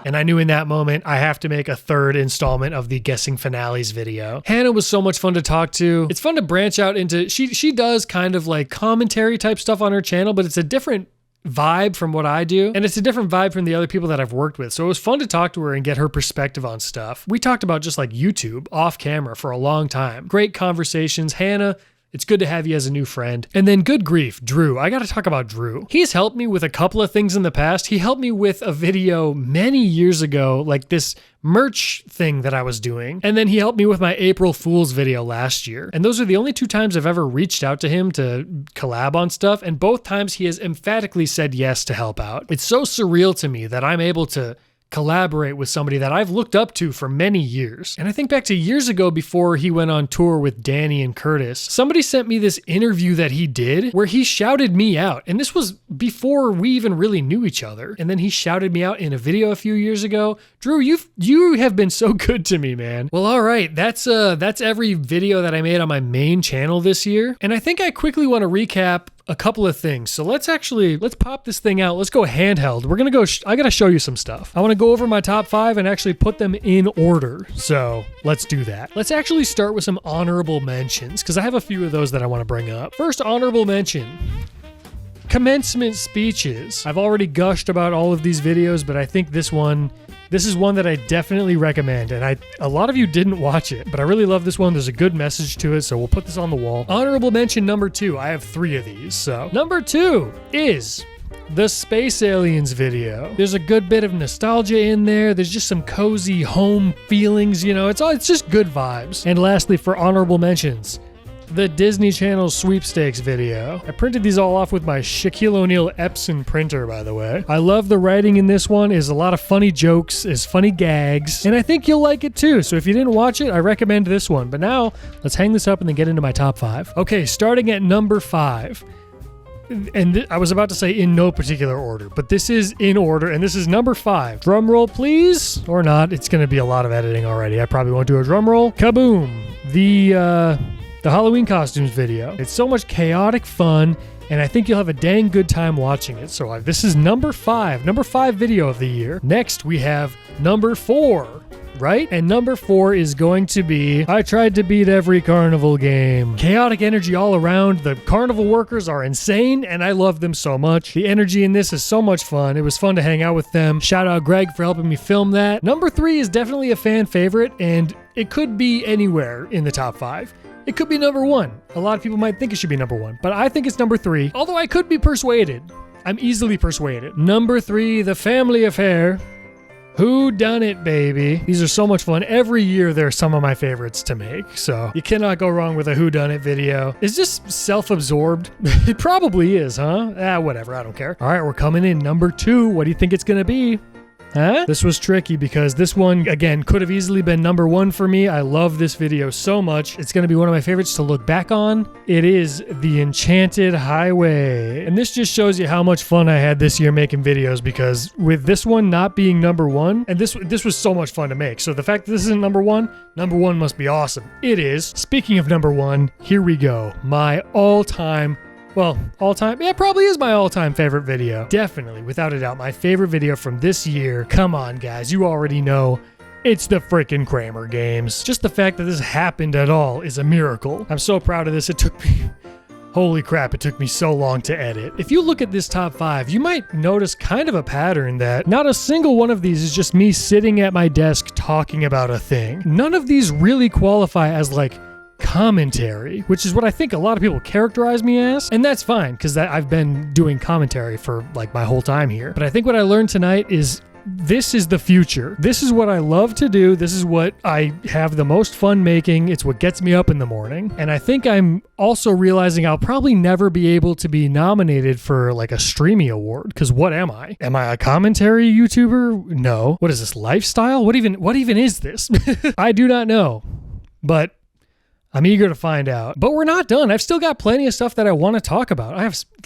and I knew in that moment I have to make a third installment of the Guessing Finales video. Hannah was so much fun to talk to. It's fun to branch out into, she does kind of like commentary type stuff on her channel, but it's a different vibe from what I do. And it's a different vibe from the other people that I've worked with. So it was fun to talk to her and get her perspective on stuff. We talked about just like YouTube off camera for a long time. Great conversations. Hannah, it's good to have you as a new friend. And then good grief, Drew. I got to talk about Drew. He's helped me with a couple of things in the past. He helped me with a video many years ago, like this merch thing that I was doing. And then he helped me with my April Fool's video last year. And those are the only 2 times I've ever reached out to him to collab on stuff. And both times he has emphatically said yes to help out. It's so surreal to me that I'm able to collaborate with somebody that I've looked up to for many years. And I think back to years ago before he went on tour with Danny and Curtis, somebody sent me this interview that he did where he shouted me out. And this was before we even really knew each other. And then he shouted me out in a video a few years ago. Drew, you have been so good to me, man. Well, all right. That's every video that I made on my main channel this year. And I think I quickly want to recap a couple of things. So let's pop this thing out. Let's go handheld. We're going to go, I got to show you some stuff. I want to go over my top 5 and actually put them in order. So let's do that. Let's actually start with some honorable mentions because I have a few of those that I want to bring up. First honorable mention. Commencement speeches. I've already gushed about all of these videos, but I think this is one that I definitely recommend, and a lot of you didn't watch it, but I really love this one. There's a good message to it, so we'll put this on the wall. Honorable mention number 2. I have 3 of these. So number 2 is the Space Aliens video. There's a good bit of nostalgia in there. There's just some cozy home feelings, it's just good vibes. And lastly, for honorable mentions, the Disney Channel Sweepstakes video. I printed these all off with my Shaquille O'Neal Epson printer, by the way. I love the writing in this one. Is a lot of funny jokes, is funny gags, and I think you'll like it too. So if you didn't watch it, I recommend this one. But now, let's hang this up and then get into my top 5. Okay, starting at number 5. And I was about to say in no particular order, but this is in order, and this is number 5. Drum roll, please. Or not. It's going to be a lot of editing already. I probably won't do a drum roll. Kaboom. The Halloween costumes video. It's so much chaotic fun, and I think you'll have a dang good time watching it. So this is number 5 video of the year. Next, we have number 4, right? And number 4 is going to be, I tried to beat every carnival game. Chaotic energy all around. The carnival workers are insane, and I love them so much. The energy in this is so much fun. It was fun to hang out with them. Shout out Greg for helping me film that. Number 3 is definitely a fan favorite, and it could be anywhere in the top 5. It could be number 1. A lot of people might think it should be number 1, but I think it's number 3, although I could be persuaded. I'm easily persuaded. Number 3, the family affair. Whodunnit, baby. These are so much fun. Every year, they're some of my favorites to make, so you cannot go wrong with a Whodunnit video. Is this self-absorbed? It probably is, huh? Whatever, I don't care. All right, we're coming in. Number 2, what do you think it's gonna be? Huh? This was tricky because this one, again, could have easily been number 1 for me. I love this video so much. It's going to be one of my favorites to look back on. It is the Enchanted Highway. And this just shows you how much fun I had this year making videos, because with this one not being number 1, and this was so much fun to make. So the fact that this isn't number 1 must be awesome. It is. Speaking of number 1, here we go. My all-time, probably is my all-time favorite video. Definitely, without a doubt, my favorite video from this year. Come on, guys, you already know. It's the freaking Cramer Games. Just the fact that this happened at all is a miracle. I'm so proud of this. It took me... Holy crap, it took me so long to edit. If you look at this top 5, you might notice kind of a pattern that not a single one of these is just me sitting at my desk talking about a thing. None of these really qualify as like commentary, which is what I think a lot of people characterize me as, and that's fine because I've been doing commentary for like my whole time here. But I think what I learned tonight is this is the future. This is what I love to do. This is what I have the most fun making. It's what gets me up in the morning. And I think I'm also realizing I'll probably never be able to be nominated for like a Streamy Award, because what am I? Am I a commentary YouTuber? No. What is this, lifestyle? What even is this? I do not know. But I'm eager to find out. But we're not done. I've still got plenty of stuff that I want to talk about.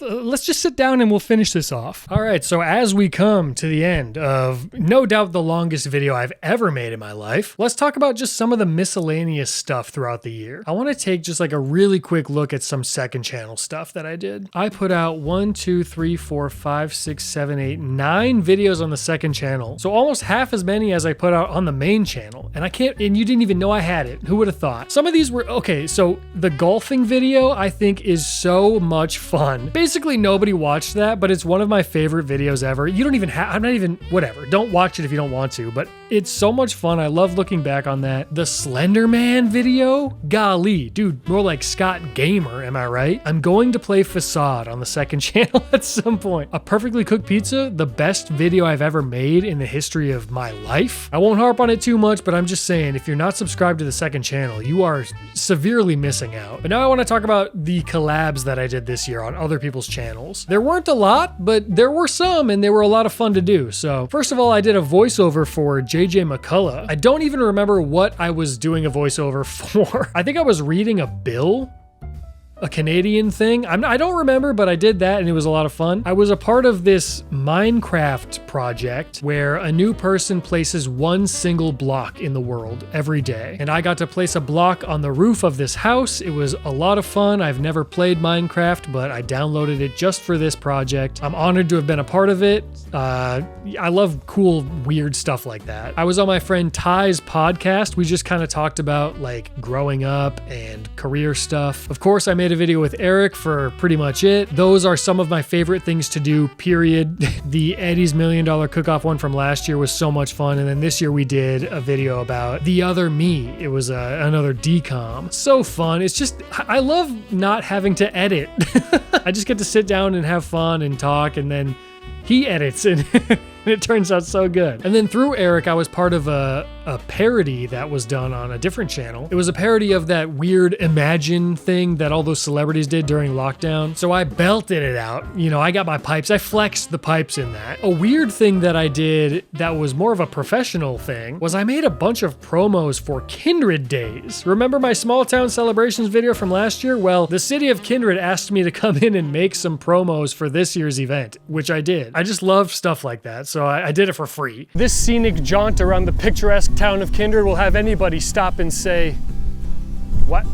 Let's just sit down and we'll finish this off. All right, so as we come to the end of no doubt the longest video I've ever made in my life, let's talk about just some of the miscellaneous stuff throughout the year. I want to take just like a really quick look at some second channel stuff that I did. I put out 9 videos on the second channel. So almost half as many as I put out on the main channel. And you didn't even know I had it. Who would have thought? Some of these were, okay, so the golfing video I think is so much fun. Basically nobody watched that, but it's one of my favorite videos ever. You don't even whatever. Don't watch it if you don't want to, but it's so much fun. I love looking back on that. The Slender Man video? Golly, dude, more like Scott Gamer, am I right? I'm going to play Facade on the second channel at some point. A Perfectly Cooked Pizza, the best video I've ever made in the history of my life. I won't harp on it too much, but I'm just saying, if you're not subscribed to the second channel, you are severely missing out. But now I want to talk about the collabs that I did this year on other people's channels. There weren't a lot, but there were some, and they were a lot of fun to do. So first of all, I did a voiceover for JJ McCullough. I don't even remember what I was doing a voiceover for. I think I was reading a bill. A Canadian thing. I don't remember, but I did that and it was a lot of fun. I was a part of this Minecraft project where a new person places one single block in the world every day. And I got to place a block on the roof of this house. It was a lot of fun. I've never played Minecraft, but I downloaded it just for this project. I'm honored to have been a part of it. I love cool, weird stuff like that. I was on my friend Ty's podcast. We just kind of talked about like growing up and career stuff. Of course, I made a video with Eric for pretty much it. Those are some of my favorite things to do, period. The Eddie's $1 Million Cook-Off one from last year was so much fun. And then this year we did a video about the other me. It was another decom. So fun. It's just, I love not having to edit. I just get to sit down and have fun and talk, and then he edits and it turns out so good. And then through Eric, I was part of a parody that was done on a different channel. It was a parody of that weird Imagine thing that all those celebrities did during lockdown. So I belted it out. You know, I got my pipes. I flexed the pipes in that. A weird thing that I did that was more of a professional thing was I made a bunch of promos for Kindred Days. Remember my small town celebrations video from last year? Well, the city of Kindred asked me to come in and make some promos for this year's event, which I did. I just love stuff like that. So I did it for free. This scenic jaunt around the picturesque town of Kindred will have anybody stop and say, what?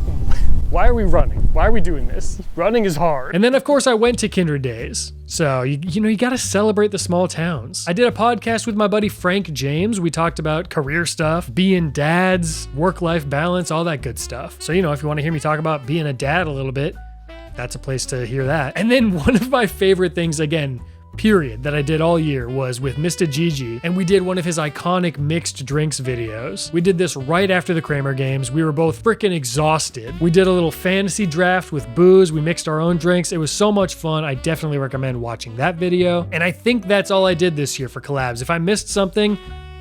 Why are we running? Why are we doing this? Running is hard. And then of course I went to Kindred Days. So, you gotta celebrate the small towns. I did a podcast with my buddy Frank James. We talked about career stuff, being dads, work-life balance, all that good stuff. So, if you wanna hear me talk about being a dad a little bit, that's a place to hear that. And then one of my favorite things, again, period, that I did all year was with Mr. Gigi, and we did one of his iconic mixed drinks videos. We did this right after the Cramer Games. We were both freaking exhausted. We did a little fantasy draft with booze. We mixed our own drinks. It was so much fun. I definitely recommend watching that video. And I think that's all I did this year for collabs. If I missed something,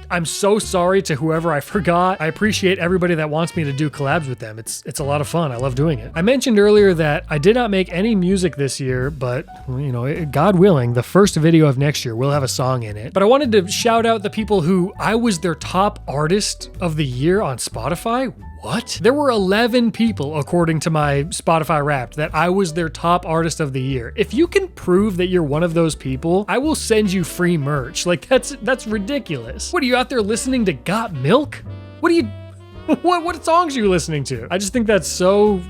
I'm so sorry to whoever I forgot. I appreciate everybody that wants me to do collabs with them. It's a lot of fun. I love doing it. I mentioned earlier that I did not make any music this year, but God willing, the first video of next year will have a song in it. But I wanted to shout out the people who I was their top artist of the year on Spotify. What? There were 11 people, according to my Spotify Wrapped, that I was their top artist of the year. If you can prove that you're one of those people, I will send you free merch. Like, that's ridiculous. What, are you out there listening to Got Milk? What songs are you listening to? I just think that's so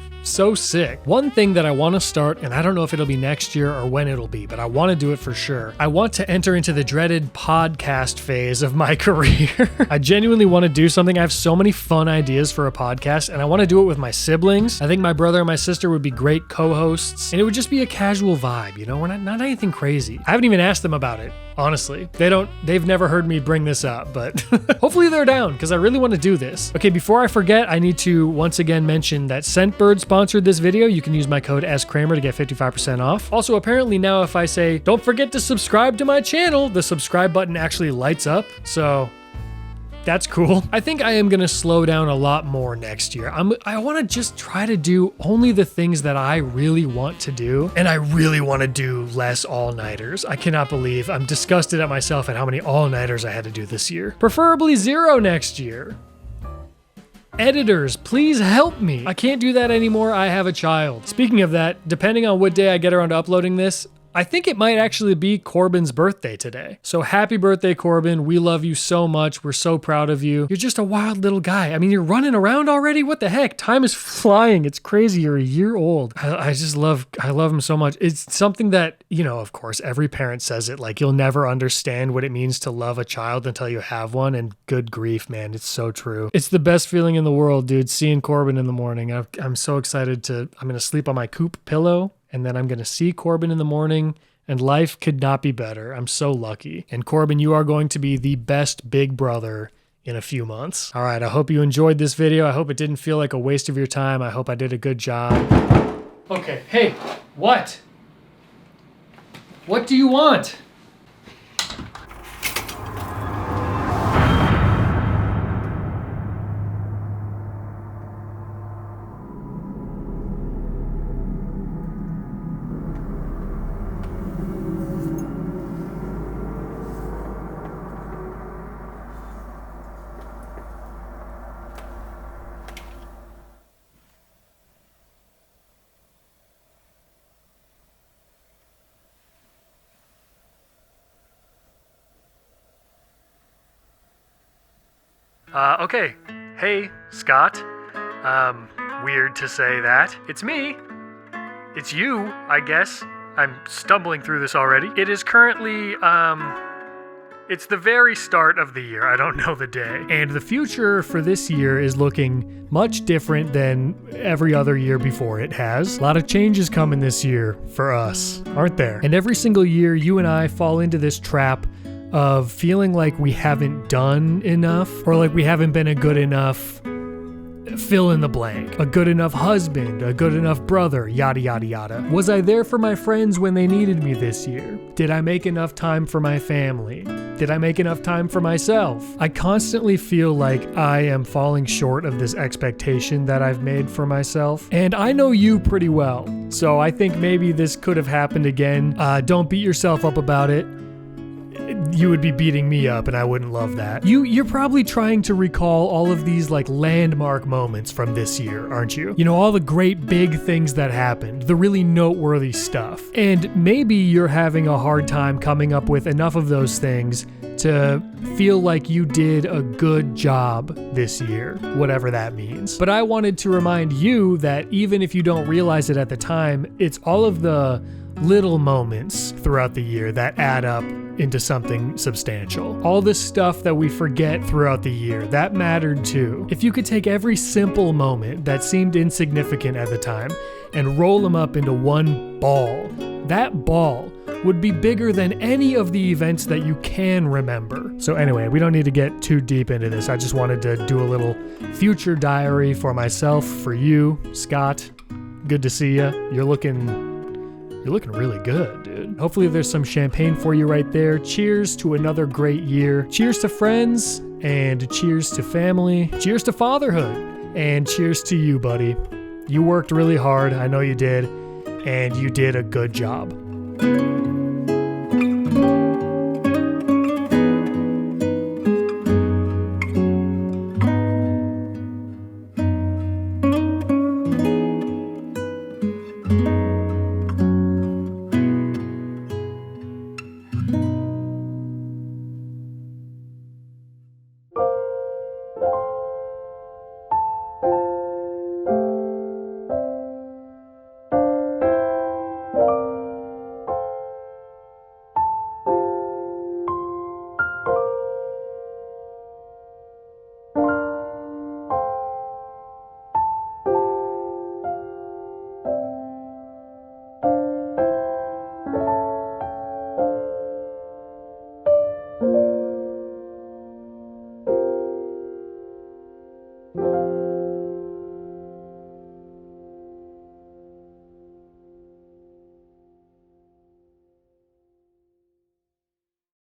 sick. One thing that I want to start, and I don't know if it'll be next year or when it'll be, but I want to do it for sure. I want to enter into the dreaded podcast phase of my career. I genuinely want to do something. I have so many fun ideas for a podcast, and I want to do it with my siblings. I think my brother and my sister would be great co-hosts, and it would just be a casual vibe, we're not anything crazy. I haven't even asked them about it. honestly. They've never heard me bring this up, but hopefully they're down because I really want to do this. Okay, before I forget, I need to once again mention that Scentbird sponsored this video. You can use my code SCramer to get 55% off. Also, apparently now if I say, don't forget to subscribe to my channel, the subscribe button actually lights up. So that's cool. I think I am gonna slow down a lot more next year. I wanna just try to do only the things that I really want to do, and I really wanna do less all-nighters. I cannot believe I'm disgusted at myself at how many all-nighters I had to do this year. Preferably 0 next year. Editors, please help me. I can't do that anymore, I have a child. Speaking of that, depending on what day I get around to uploading this, I think it might actually be Corbin's birthday today. So happy birthday, Corbin. We love you so much. We're so proud of you. You're just a wild little guy. I mean, you're running around already? What the heck? Time is flying. It's crazy. You're a year old. I love him so much. It's something that, you know, of course, every parent says it, like you'll never understand what it means to love a child until you have one. And good grief, man. It's so true. It's the best feeling in the world, dude. Seeing Corbin in the morning. I'm so excited I'm going to sleep on my coop pillow. And then I'm going to see Corbin in the morning, and life could not be better. I'm so lucky. And Corbin, you are going to be the best big brother in a few months. All right, I hope you enjoyed this video. I hope it didn't feel like a waste of your time. I hope I did a good job. Okay, hey, what? What do you want? Okay. Hey, Scott. Weird to say that. It's me. It's you, I guess. I'm stumbling through this already. It is currently, it's the very start of the year. I don't know the day. And the future for this year is looking much different than every other year before it has. A lot of changes coming this year for us, aren't there? And every single year, you and I fall into this trap of feeling like we haven't done enough, or like we haven't been a good enough fill in the blank, a good enough husband, a good enough brother, yada yada yada. Was I there for my friends when they needed me this year? Did I make enough time for my family? Did I make enough time for myself? I constantly feel like I am falling short of this expectation that I've made for myself, and I know you pretty well, so I think maybe this could have happened again. Don't beat yourself up about it. You would be beating me up, and I wouldn't love that. You're probably trying to recall all of these like landmark moments from this year, aren't you? You know, all the great big things that happened, the really noteworthy stuff. And maybe you're having a hard time coming up with enough of those things to feel like you did a good job this year, whatever that means. But I wanted to remind you that even if you don't realize it at the time, it's all of the little moments throughout the year that add up into something substantial. All the stuff that we forget throughout the year, that mattered too. If you could take every simple moment that seemed insignificant at the time and roll them up into one ball, that ball would be bigger than any of the events that you can remember. So anyway, we don't need to get too deep into this. I just wanted to do a little future diary for myself, for you, Scott. Good to see you. You're looking really good, dude. Hopefully there's some champagne for you right there. Cheers to another great year. Cheers to friends, and cheers to family. Cheers to fatherhood, and cheers to you, buddy. You worked really hard, I know you did, and you did a good job.